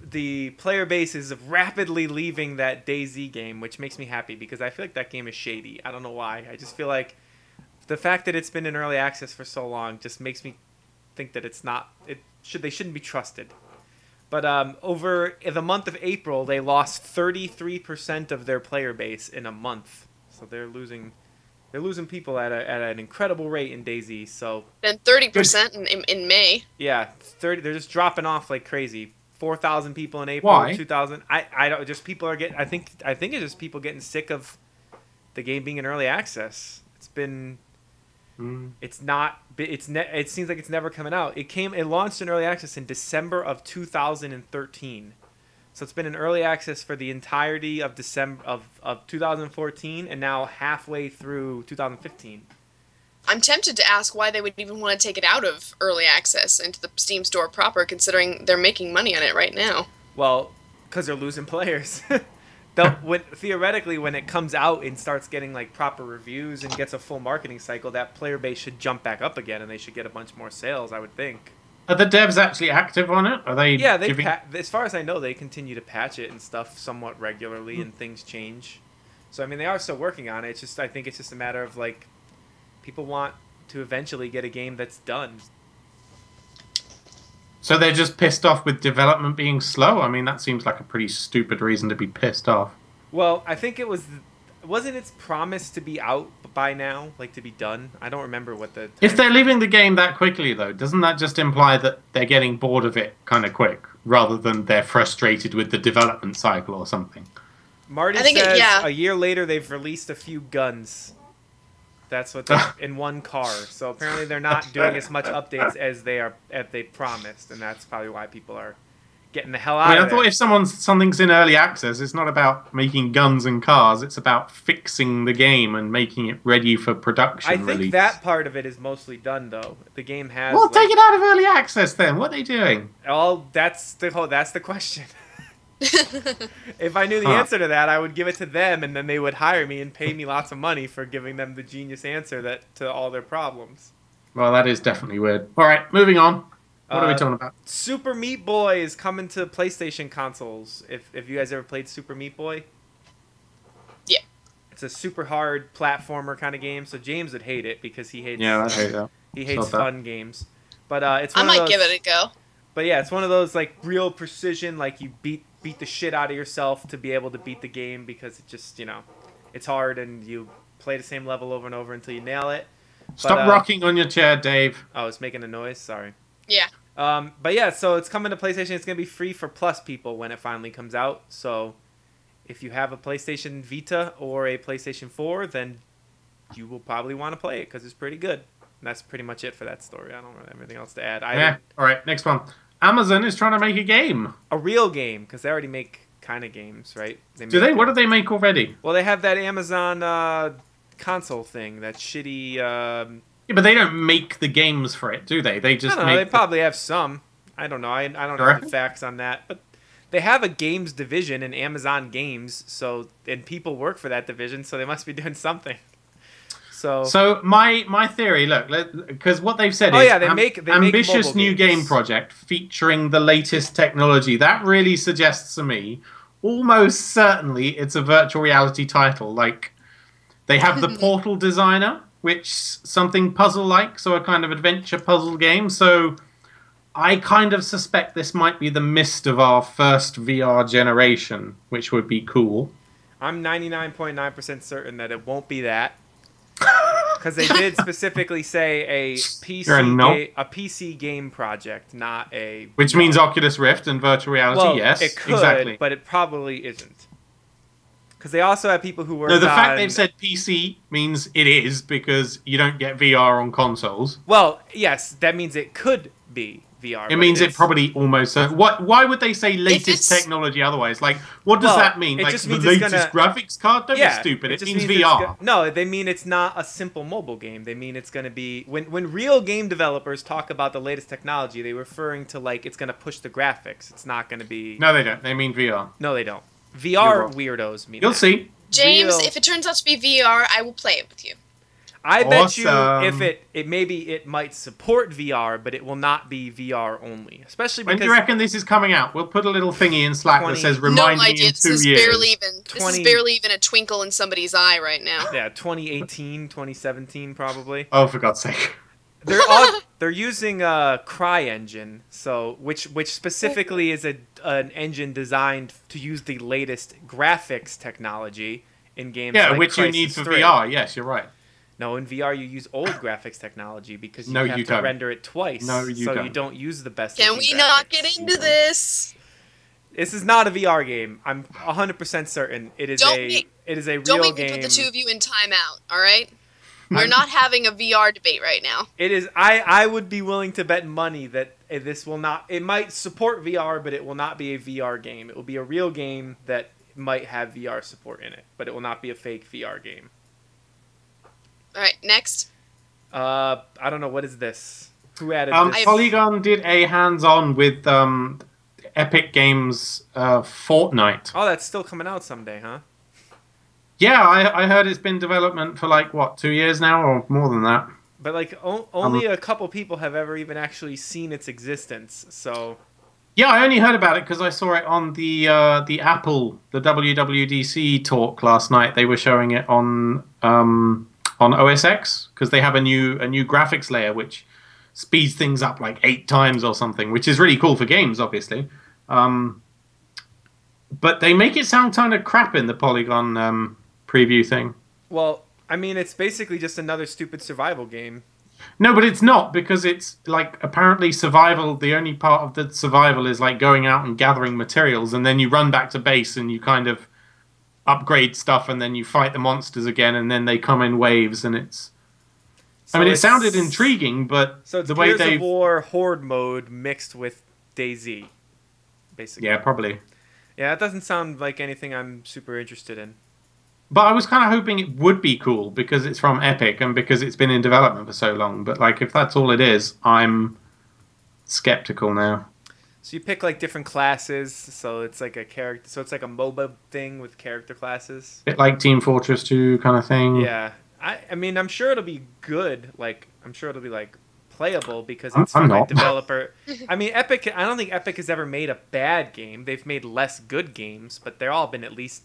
the player base is rapidly leaving that DayZ game, which makes me happy, because I feel like that game is shady. I don't know why. I just feel like the fact that it's been in early access for so long just makes me think that they shouldn't be trusted. But over the month of April, they lost 33% of their player base in a month. So they're losing people at an incredible rate in DayZ. So then 30% in May. Yeah, 30. They're just dropping off like crazy. 4,000 people in April. Why? 2,000. I don't. Just people are getting. I think it's just people getting sick of the game being in early access. It's been. It's not. It seems like it's never coming out. It launched in early access in December of 2013. So it's been in early access for the entirety of December of 2014, and now halfway through 2015. I'm tempted to ask why they would even want to take it out of early access into the Steam store proper, considering they're making money on it right now. Well, because they're losing players. Theoretically, when it comes out and starts getting like proper reviews and gets a full marketing cycle, that player base should jump back up again, and they should get a bunch more sales, I would think. Are the devs actually active on it? Are they? Yeah, as far as I know, they continue to patch it and stuff somewhat regularly, and things change. So I mean, they are still working on it. I think it's just a matter of like, people want to eventually get a game that's done. So they're just pissed off with development being slow? I mean, that seems like a pretty stupid reason to be pissed off. Well, I think wasn't its promise to be out by now, like to be done? I don't remember what the... If they're leaving the game that quickly, though, doesn't that just imply that they're getting bored of it kind of quick, rather than they're frustrated with the development cycle or something? Marty says a year later they've released a few guns. That's what they're in one car. So apparently they're not doing as much updates as they promised, and that's probably why people are getting the hell out of it. I thought if something's in early access, it's not about making guns and cars. It's about fixing the game and making it ready for production. I think that part of it is mostly done, though. The game has. Well, take it out of early access then. What are they doing? That's the question. If I knew the answer to that, I would give it to them, and then they would hire me and pay me lots of money for giving them the genius answer to all their problems. Well, that is definitely weird. All right, moving on. What are we talking about? Super Meat Boy is coming to PlayStation consoles. If you guys ever played Super Meat Boy? Yeah. It's a super hard platformer kind of game, so James would hate it because he hates... Yeah, I hate that. He hates fun games. But it's one of those... I might give it a go. But yeah, it's one of those like real precision, like you beat the shit out of yourself to be able to beat the game, because it just, it's hard and you play the same level over and over until you nail it. Stop rocking on your chair, Dave. Oh, it's making a noise? Sorry. Yeah. But yeah, so it's coming to PlayStation. It's going to be free for Plus people when it finally comes out. So if you have a PlayStation Vita or a PlayStation 4, then you will probably want to play it because it's pretty good. And that's pretty much it for that story. I don't have anything else to add. Yeah. All right, next one. Amazon is trying to make a game. A real game, because they already make kind of games, right? Do they? What do they make already? Well, they have that Amazon console thing, that shitty... Yeah, but they don't make the games for it, do they? They just make... They probably have some. I don't know. I don't know the facts on that. But they have a games division in Amazon Games, and people work for that division, so they must be doing something. So my theory, look, because what they've said is they make ambitious new games. game project featuring the latest technology. That really suggests to me, almost certainly, it's a virtual reality title. Like, they have the Portal Designer, which something puzzle-like, so a kind of adventure puzzle game. So I kind of suspect this might be the Myst of our first VR generation, which would be cool. I'm 99.9% certain that it won't be that. Because they did specifically say a PC game project, not a Which VR. means Oculus Rift and virtual reality. Well, yes, it could, exactly. but it probably isn't. Because they also have people who work No, the on... fact they've said PC means it is, because you don't get VR on consoles. Well, yes, that means it could be VR. It means it probably almost... Why would they say latest technology otherwise? Like, what does that mean? It Like, just the means latest graphics card? Don't be stupid. It means VR. No, they mean it's not a simple mobile game. They mean it's going to be... When real game developers talk about the latest technology, they're referring to, like, it's going to push the graphics. It's not going to be... No, they don't. They mean VR. No, they don't. VR weirdos mean You'll see. James, if it turns out to be VR, I will play it with you. I bet you if it might support VR, but it will not be VR only. Especially because... When do you reckon this is coming out? We'll put a little thingy in Slack that says remind me in 2 years. This is barely even a twinkle in somebody's eye right now. Yeah, 2018, 2017 probably. Oh, for God's sake. They're using CryEngine, so which specifically is an engine designed to use the latest graphics technology in games. Yeah, like which Crysis you need for 3. VR. Yes, you're right. No, in VR you use old graphics technology because you have to don't. render it twice. No, you don't. So you don't use the best. Can we not get into this? This is not a VR game. I'm 100% certain it is a real game. Don't make me put the two of you in timeout. All right. We're not having a VR debate right now. It is. I would be willing to bet money that this will not. It might support VR, but it will not be a VR game. It will be a real game that might have VR support in it, but it will not be a fake VR game. All right, next. I don't know, what is this? Who added this? Polygon did a hands-on with Epic Games Fortnite. Oh, that's still coming out someday, huh? Yeah, I heard it's been development for like, what, 2 years now or more than that. But like only a couple people have ever even actually seen its existence, so... Yeah, I only heard about it because I saw it on the Apple, the WWDC talk last night. They were showing it on OS X because they have a new graphics layer which speeds things up like 8 times or something, which is really cool for games, obviously. But they make it sound kind of crap in the Polygon preview thing. Well, I mean, it's basically just another stupid survival game. No, but it's not, because it's like apparently survival. The only part of the survival is like going out and gathering materials, and then you run back to base and you kind of upgrade stuff, and then you fight the monsters again, and then they come in waves, and it's... I mean, it sounded intriguing, but so it's the way Gears of War Horde mode mixed with DayZ, basically. Yeah, probably. Yeah, it doesn't sound like anything I'm super interested in. But I was kind of hoping it would be cool because it's from Epic and because it's been in development for so long. But like, if that's all it is, I'm skeptical now. So you pick like different classes, so it's like a character. So it's like a MOBA thing with character classes. Bit like Team Fortress 2 kind of thing. Yeah, I mean, I'm sure it'll be good. Like, I'm sure it'll be like playable because it's from a developer. I mean, Epic. I don't think Epic has ever made a bad game. They've made less good games, but they're all been at least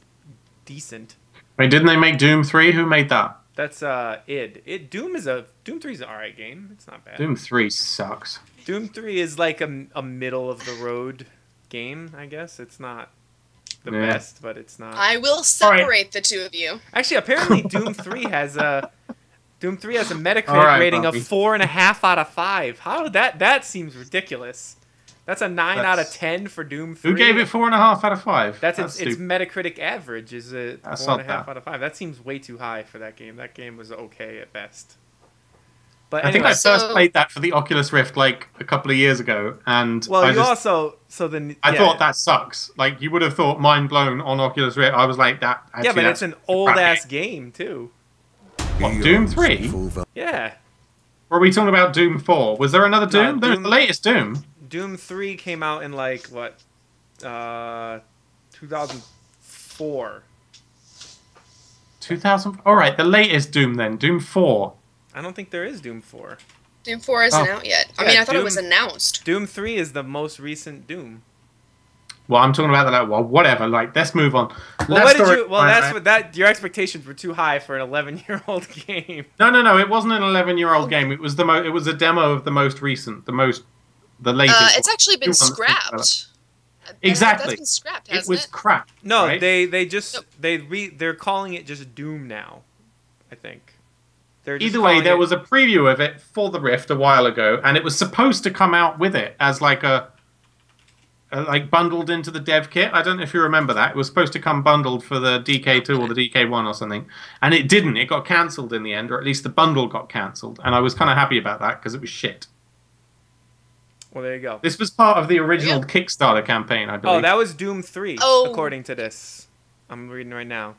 decent. Wait, didn't they make Doom 3? Who made that? That's id. Doom 3 is an alright game. It's not bad. Doom 3 sucks. Doom 3 is like a middle of the road game, I guess. It's not the best, but it's not. I will separate the two of you. Actually, apparently Doom 3 has a Metacritic rating of 4.5 out of 5. How that seems ridiculous. That's a 9 out of 10 for Doom 3. Who gave it 4.5 out of 5? That's its Metacritic average is a 4.5 out of 5. That seems way too high for that game. That game was okay at best. But anyway, I think I first played that for the Oculus Rift like a couple of years ago, and I thought that sucks. Like, you would have thought mind blown on Oculus Rift. I was like, that. Actually, yeah, but it's an old ass game too. What, Doom 3? Yeah. Or are we talking about Doom 4? Was there another Doom? There's the latest Doom. Doom 3 came out in like what, 2004. 2000. All right, the latest Doom then, Doom 4. I don't think there is Doom 4. Doom 4 isn't out yet. I mean, I thought it was announced. Doom 3 is the most recent Doom. Well, I'm talking about that. Well, whatever. Like, let's move on. Your expectations were too high for an 11-year-old game. No. It wasn't an 11-year-old game. It was it was a demo of the most recent, the latest. It's actually been scrapped. Exactly. That's been scrapped, hasn't it was crap. No, right? they're calling it just Doom now. I think Either way, there was a preview of it for the Rift a while ago, and it was supposed to come out with it as like like bundled into the dev kit. I don't know if you remember that. It was supposed to come bundled for the DK2 or the DK1 or something, and it didn't. It got cancelled in the end, or at least the bundle got cancelled, and I was kind of happy about that because it was shit. Well, there you go. This was part of the original Kickstarter campaign, I believe. Oh, that was Doom 3, according to this. I'm reading right now.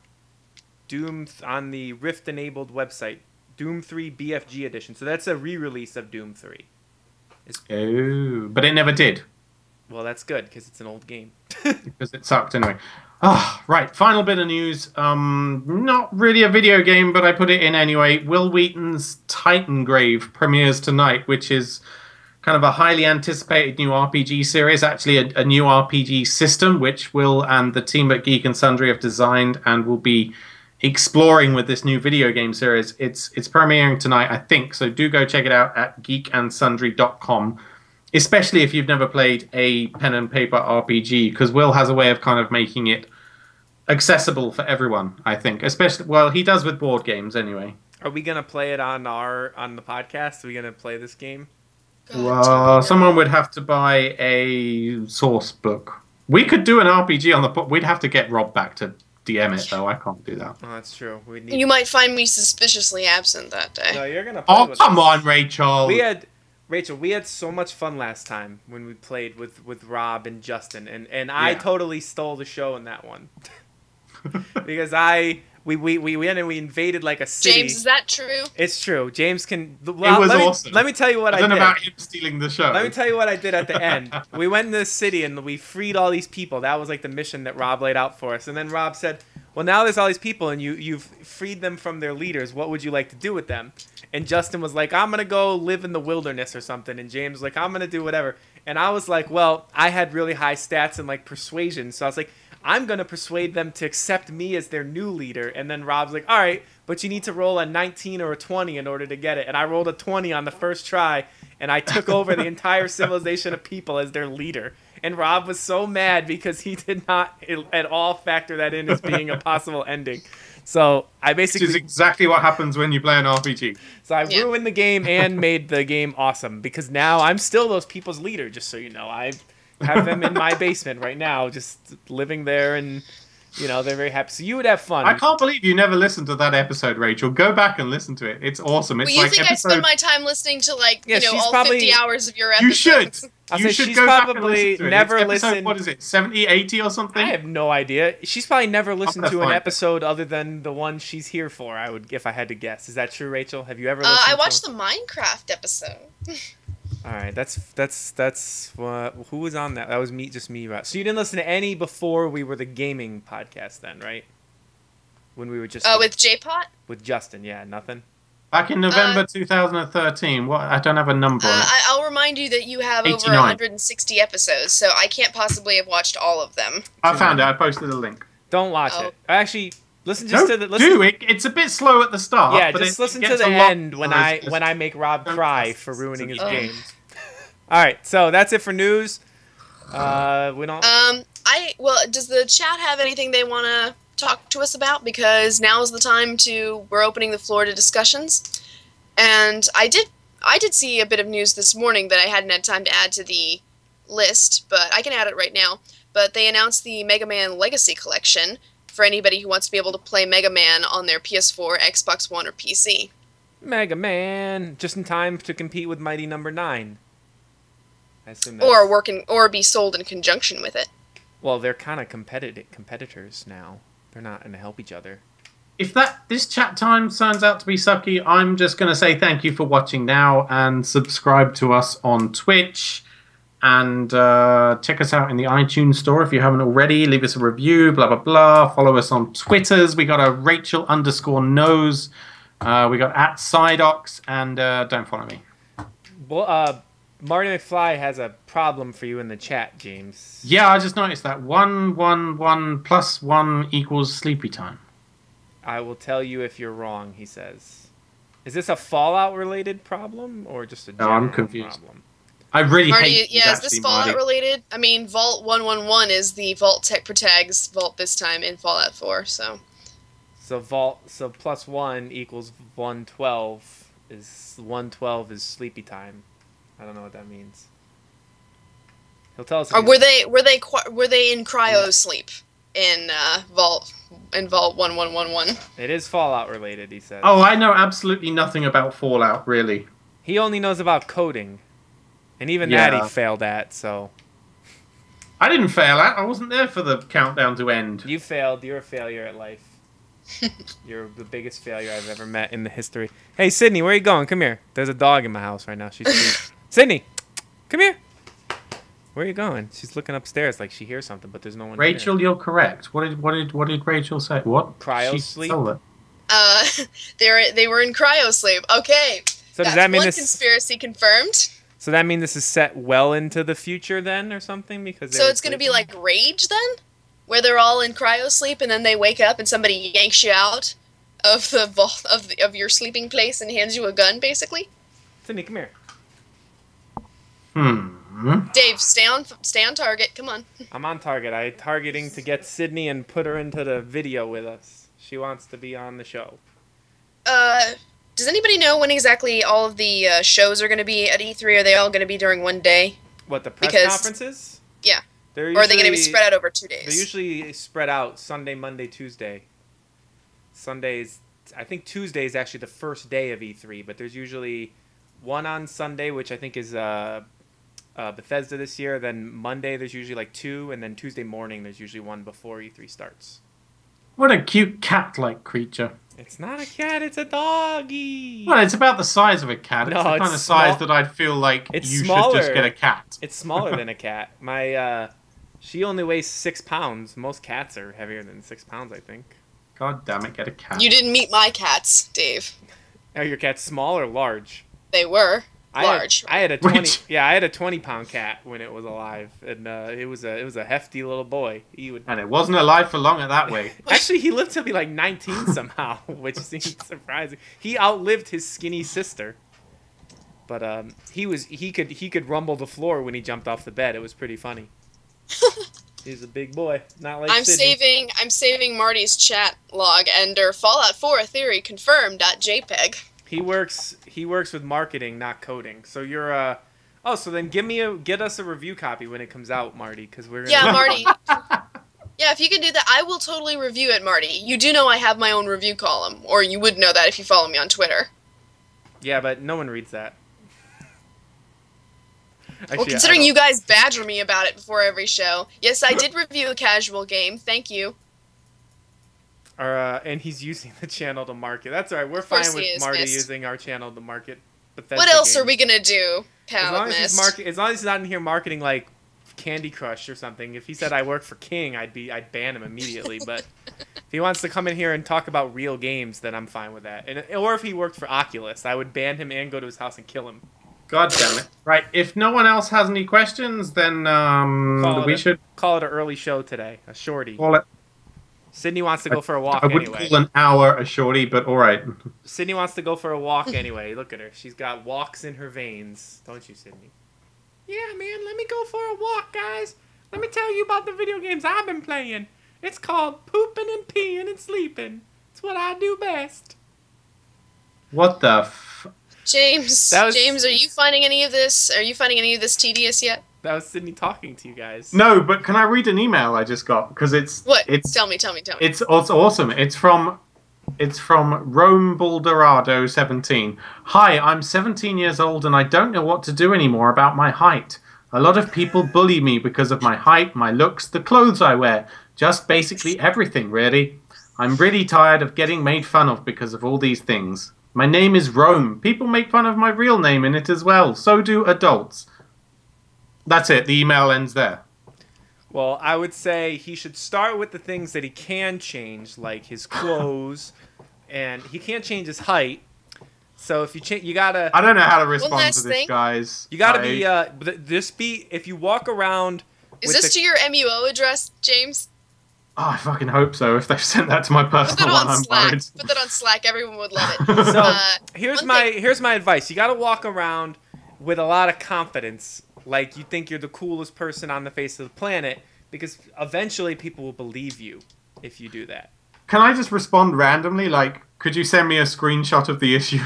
Doom on the Rift-enabled website. Doom 3 BFG edition. So that's a re-release of Doom 3. Oh, but it never did. Well, that's good, because it's an old game. Because it sucked anyway. Ah, right. Final bit of news. Not really a video game, but I put it in anyway. Will Wheaton's Titan Grave premieres tonight, which is kind of a highly anticipated new RPG series. Actually, a new RPG system, which Will and the team at Geek and Sundry have designed and will be exploring with this new video game series. It's premiering tonight, I think, so do go check it out at geekandsundry.com, especially if you've never played a pen and paper RPG, because Will has a way of kind of making it accessible for everyone, I think. Especially, well, he does with board games anyway. Are we gonna play it on the podcast? Are we gonna play this game? Well, someone would have to buy a source book. We could do an RPG on the... We'd have to get Rob back to DM it, though. I can't do that. Oh, that's true. You might find me suspiciously absent that day. No, you're gonna play with come us. on, Rachel. We had so much fun last time when we played with Rob and Justin, and I totally stole the show in that one. Because we went and we invaded like a city. James, is that true? It's true. James can. Well, it was awesome. Let me tell you what I did. I don't know about him stealing the show. Let me tell you what I did at the end. We went in this city and we freed all these people. That was like the mission that Rob laid out for us. And then Rob said, well, now there's all these people and you've freed them from their leaders. What would you like to do with them? And Justin was like, I'm going to go live in the wilderness or something. And James was like, I'm going to do whatever. And I was like, well, I had really high stats in like persuasion. So I was like, I'm going to persuade them to accept me as their new leader. And then Rob's like, all right, but you need to roll a 19 or a 20 in order to get it. And I rolled a 20 on the first try, and I took over the entire civilization of people as their leader. And Rob was so mad because he did not at all factor that in as being a possible ending. So I basically... Which is exactly what happens when you play an RPG. So I ruined the game and made the game awesome, because now I'm still those people's leader, just so you know. I have them in my basement right now, just living there, and they're very happy. So you would have fun. I can't believe you never listened to that episode, Rachel. Go back and listen to it. It's awesome. It's well, you think I spend my time listening to all probably, 50 hours of your episodes? You should she's go probably back and listen to it. never listened. What is it? 70, 80 or something? I have no idea. She's probably never listened to an episode other than the one she's here for. If I had to guess. Is that true, Rachel? Have you ever listened? I watched the Minecraft episode. All right, that's who was on that? That was just me. So you didn't listen to any before we were the gaming podcast, then, right? When we were just with J-Pot? With Justin, yeah, nothing. Back in November 2013. What? I don't have a number on it. I'll remind you that you have 89. over 160 episodes, so I can't possibly have watched all of them. I found it. I posted a link. Don't watch it. Actually, listen to the. It's a bit slow at the start. Yeah, but just listen to the end when I make Rob cry for ruining his games. All right, so that's it for news. We don't. Does the chat have anything they want to talk to us about? Because now is the time we're opening the floor to discussions. And I did see a bit of news this morning that I hadn't had time to add to the list, but I can add it right now. But they announced the Mega Man Legacy Collection for anybody who wants to be able to play Mega Man on their PS4, Xbox One, or PC. Mega Man, just in time to compete with Mighty Number 9. I assume or be sold in conjunction with it. Well, they're kind of competitors now. They're not going to help each other. If this chat time turns out to be sucky, I'm just going to say thank you for watching now, and subscribe to us on Twitch, and check us out in the iTunes store if you haven't already. Leave us a review, blah, blah, blah. Follow us on Twitters. We got a Rachel_knows. We got @Sidox, and don't follow me. Well, Marty McFly has a problem for you in the chat, James. Yeah, I just noticed that. 1, 1, 1 plus 1 equals sleepy time. I will tell you if you're wrong, he says. Is this a Fallout-related problem or just a general I'm confused. problem? I really Marty, hate yeah, is this Fallout-related? I mean, Vault 111 is the Vault Tech Protag's Vault this time in Fallout 4, so... So plus 1 equals 112 is sleepy time. I don't know what that means. He'll tell us. Or were they in cryo sleep in Vault 1111? It is Fallout related, he says. Oh, I know absolutely nothing about Fallout, really. He only knows about coding, and even that he failed at. So I didn't fail at. I wasn't there for the countdown to end. you failed. You're a failure at life. You're the biggest failure I've ever met in the history. Hey, Sydney, where are you going? Come here. There's a dog in my house right now. She's cute. Sydney, come here. Where are you going? She's looking upstairs like she hears something, but there's no one Rachel, here. you're correct. What did Rachel say? What? Cryo sleep? They were in cryo sleep. Okay. So does that mean one conspiracy confirmed? So that mean this is set well into the future then, or something? Because so it's going to be like Rage then, where they're all in cryo sleep and then they wake up and somebody yanks you out of the vault of your sleeping place and hands you a gun, basically. Sydney, come here. Dave, stay on target. Come on. I'm on target. I'm targeting to get Sydney and put her into the video with us. She wants to be on the show. Does anybody know when exactly all of the shows are going to be at E3? Are they all going to be during one day? What, the press conferences? Yeah. Usually, or are they going to be spread out over 2 days? They're usually spread out Sunday, Monday, Tuesday. Sundays, I think Tuesday is actually the first day of E3, but there's usually one on Sunday, which I think is Bethesda this year. Then Monday there's usually like 2, and then Tuesday morning there's usually one before E3 starts. What a cute cat-like creature. It's not a cat, it's a doggy. Well, it's about the size of a cat. It's No, the it's kind of size small. that I'd feel like It's you smaller. should just get a cat. It's smaller than a cat. She only weighs 6 pounds. Most cats are heavier than 6 pounds, I think. God damn it, get a cat. You didn't meet my cats, Dave. Are your cats small or large? They were large. I had a 20-pound cat when it was alive, and it was a hefty little boy. And it wasn't alive for long at that way. Actually, he lived to be like 19 somehow, which seems surprising. He outlived his skinny sister, but he could rumble the floor when he jumped off the bed. It was pretty funny. He's a big boy, not like Sydney. I'm saving Marty's chat log under Fallout 4 theory confirmed.jpg. He works with marketing, not coding. So you're so then get us a review copy when it comes out, Marty, because we're gonna Marty. Yeah, if you can do that, I will totally review it, Marty. You do know I have my own review column, or you would know that if you follow me on Twitter. Yeah, but no one reads that. Actually, well, considering you guys badger me about it before every show. Yes, I did review a casual game. Thank you. And he's using the channel to market. That's all right. We're fine with Marty using our channel to market Bethesda What else games. are we gonna do, as long as he's not in here marketing like Candy Crush or something. If he said I work for King, I'd ban him immediately. But if he wants to come in here and talk about real games, then I'm fine with that. Or if he worked for Oculus, I would ban him and go to his house and kill him. God damn it. Right, if no one else has any questions, then we should call it an early show today. A shorty. Call it. Sydney wants to go for a walk I wouldn't anyway. call an hour a shorty, but all right. Sydney wants to go for a walk anyway. Look at her. She's got walks in her veins. Don't you, Sydney? Yeah, man. Let me go for a walk, guys. Let me tell you about the video games I've been playing. It's called pooping and peeing and sleeping. It's what I do best. What the James, are you finding any of this? Are you finding any of this tedious yet? That was Sydney talking to you guys. No, but can I read an email I just got? Because it's what? It's, tell me. It's awesome. It's from Rome Baldorado 17. Hi, I'm 17 years old and I don't know what to do anymore about my height. A lot of people bully me because of my height, my looks, the clothes I wear, just basically everything, really. I'm really tired of getting made fun of because of all these things. My name is Rome. People make fun of my real name in it as well. So do adults. That's it. The email ends there. Well, I would say he should start with the things that he can change, like his clothes, and he can't change his height. So if you change, you gotta. I don't know how to respond to this, guys. You gotta if you walk around. Is this to your MUO address, James? Oh, I fucking hope so. If they've sent that to my personal one, I'm worried. Put that on Slack. Everyone would love it. So here's my advice. You gotta walk around with a lot of confidence, like you think you're the coolest person on the face of the planet, because eventually people will believe you if you do that. Can I just respond randomly? Like, could you send me a screenshot of the issue?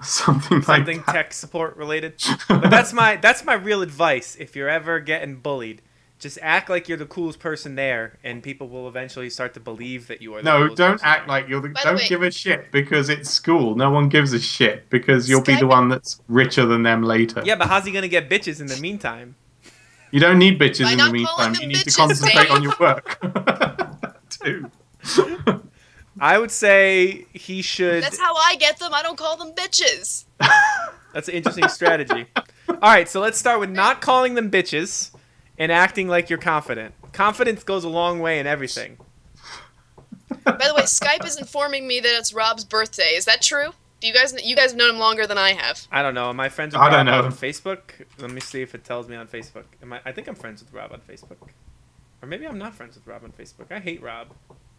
Something Something that. tech support related. But that's my real advice. If you're ever getting bullied, just act like you're the coolest person there, and people will eventually start to believe that you are the No, coolest don't person act there. like you're the. By the Don't way- give a shit because it's school. No one gives a shit because you'll be the Skype- one that's richer than them later. Yeah, but how's he gonna get bitches in the meantime? You don't need bitches By in not the calling meantime. them You need to bitches, concentrate Dave. on your work. Too. I would say he should. That's how I get them. I don't call them bitches. That's an interesting strategy. All right, so let's start with not calling them bitches and acting like you're confident. Confidence goes a long way in everything. By the way, Skype is informing me that it's Rob's birthday. Is that true? Do you guys have known him longer than I have? I don't know. Am I friends with I Rob don't know. on Facebook? Let me see if it tells me on Facebook. I think I'm friends with Rob on Facebook. Or maybe I'm not friends with Rob on Facebook. I hate Rob.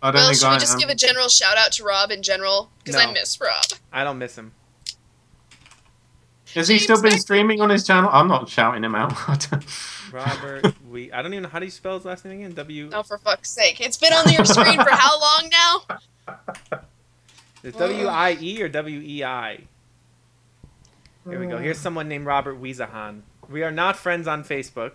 I don't Well, think should we I just am. give a general shout out to Rob in general? Because No. I miss Rob. I don't miss him. Has he still been streaming on his channel? I'm not shouting him out. Robert, I don't even know how do you spell his last name again? W. Oh, for fuck's sake! It's been on your screen for how long now? Is it W-I-E or W-E-I? Here we go. Here's someone named Robert Wiesahan. We are not friends on Facebook.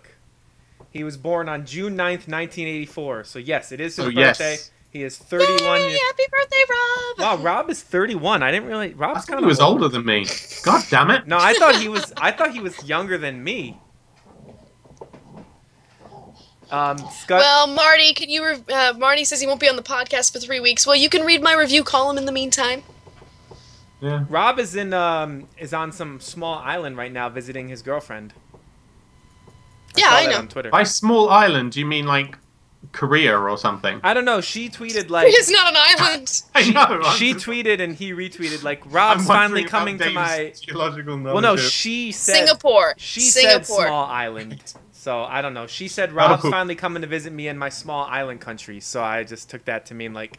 He was born on June 9th, 1984. So yes, it is his birthday. Yes. He is 31 Yay, years. happy birthday, Rob! Wow, Rob is 31. I didn't really. I Rob's thought kind he of was older than me. God damn it. No, I thought he was. I thought he was younger than me. Scott. Well, Marty, can you? Marty says he won't be on the podcast for 3 weeks. Well, you can read my review column in the meantime. Yeah. Rob is on some small island right now visiting his girlfriend. Yeah, saw I that know. On Twitter. By small island, do you mean like Korea or something? I don't know. She tweeted like It's not an island. I know. she tweeted and he retweeted like Rob's finally coming to my. geological knowledge. Well, no, she said Singapore. She Singapore. said small island. So I don't know. She said Rob's Oh. finally coming to visit me in my small island country. So I just took that to mean like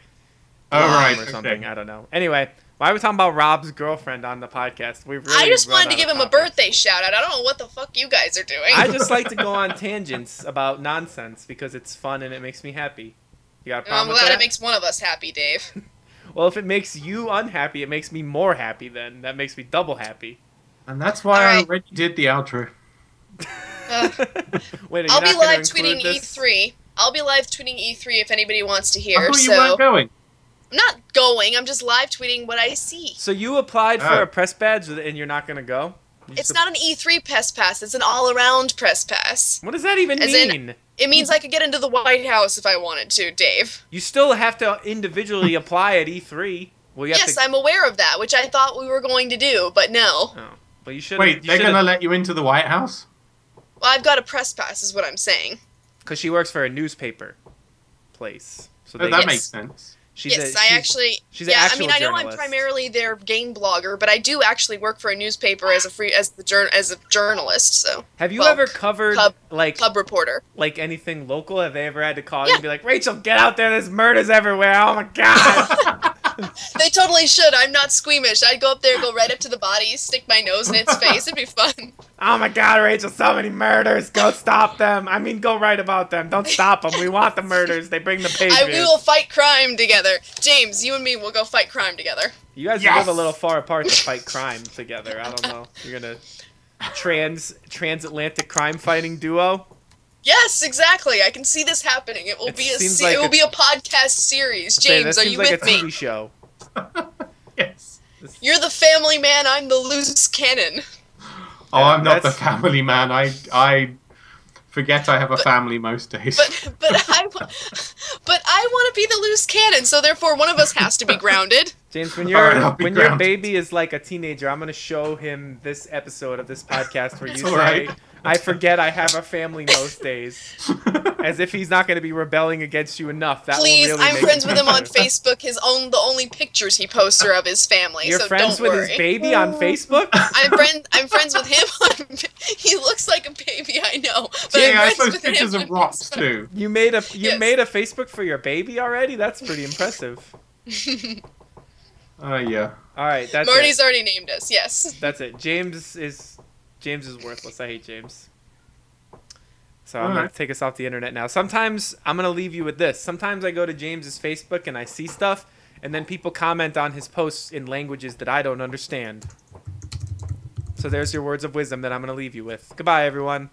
Oh, Guam right, or okay. something. I don't know. Anyway, why are we talking about Rob's girlfriend on the podcast? We've really I just run wanted to out give of him a topics. birthday shout out. I don't know what the fuck you guys are doing. I just like to go on tangents about nonsense because it's fun and it makes me happy. You got a I'm problem with glad that? it makes one of us happy, Dave. Well, if it makes you unhappy, it makes me more happy then. That makes me double happy. And that's why I Alright. already did the outro. Wait, are you I'll not be gonna live include tweeting this? E3. I'll be live tweeting E3 if anybody wants to hear. I thought you So weren't going. I'm not going. I'm just live tweeting what I see. So you applied for Oh. a press badge and you're not going to go? You It's just- not an E3 press pass. It's an all-around press pass. What does that even As in- mean? It means I could get into the White House if I wanted to, Dave. You still have to individually apply at E3. Well, you have Yes, to. I'm aware of that, which I thought we were going to do, but no. Oh, but you should. Wait, they're going to let you into the White House? Well, I've got a press pass, is what I'm saying. Because she works for a newspaper place. So Oh, they, that Yes. makes sense. she's Yes, I actually. she's an Yeah, I actual mean, I know I'm journalist. primarily their game blogger, but I do actually work for a newspaper as a journalist. So Have you well, ever covered cub- like club reporter. anything local? Have they ever had to call you Yeah. and be like, Rachel, get out there, there's murders everywhere, oh my god. They totally should. I'm not squeamish. I'd go up there, go right up to the body, stick my nose in its face. It'd be fun. Oh my god, Rachel, so many murders. Go stop them. I mean, go write about them. Don't stop them. We want the murders. They bring the pages. We will fight crime together. James, you and me will go fight crime together. You guys Yes! live a little far apart to fight crime together. I don't know. You're gonna transatlantic crime fighting duo. Yes, exactly. I can see this happening. It will It be a seems like it will a- be a podcast series. Say, James, that are seems you like with a me? TV show. Yes. You're the family man. I'm the loose cannon. Oh, Yeah, I'm not the that's- family man. I forget I have a family most days. But I want to be the loose cannon. So therefore, one of us has to be grounded. James, when All right, I'll be when your grounded. baby is like a teenager, I'm gonna show him this episode of this podcast where you It's say, all right. "I forget I have a family most days," as if he's not gonna be rebelling against you enough. That will Please, really I'm make friends it with him on better. Facebook. The only pictures he posts are of his family. You're so friends don't with worry. his baby on Facebook? I'm friends with him. He looks like a baby, I know. But I'm yeah, I friends post with pictures him of on rocks Facebook. too. You made a Yes. made a Facebook for your baby already? That's pretty impressive. Yeah. All right, that's Marty's it. already named us. Yes. That's it. James is worthless. I hate James. So I'm going to take us off the internet now. Sometimes I'm going to leave you with this. Sometimes I go to James's Facebook and I see stuff, and then people comment on his posts in languages that I don't understand. So there's your words of wisdom that I'm going to leave you with. Goodbye, everyone.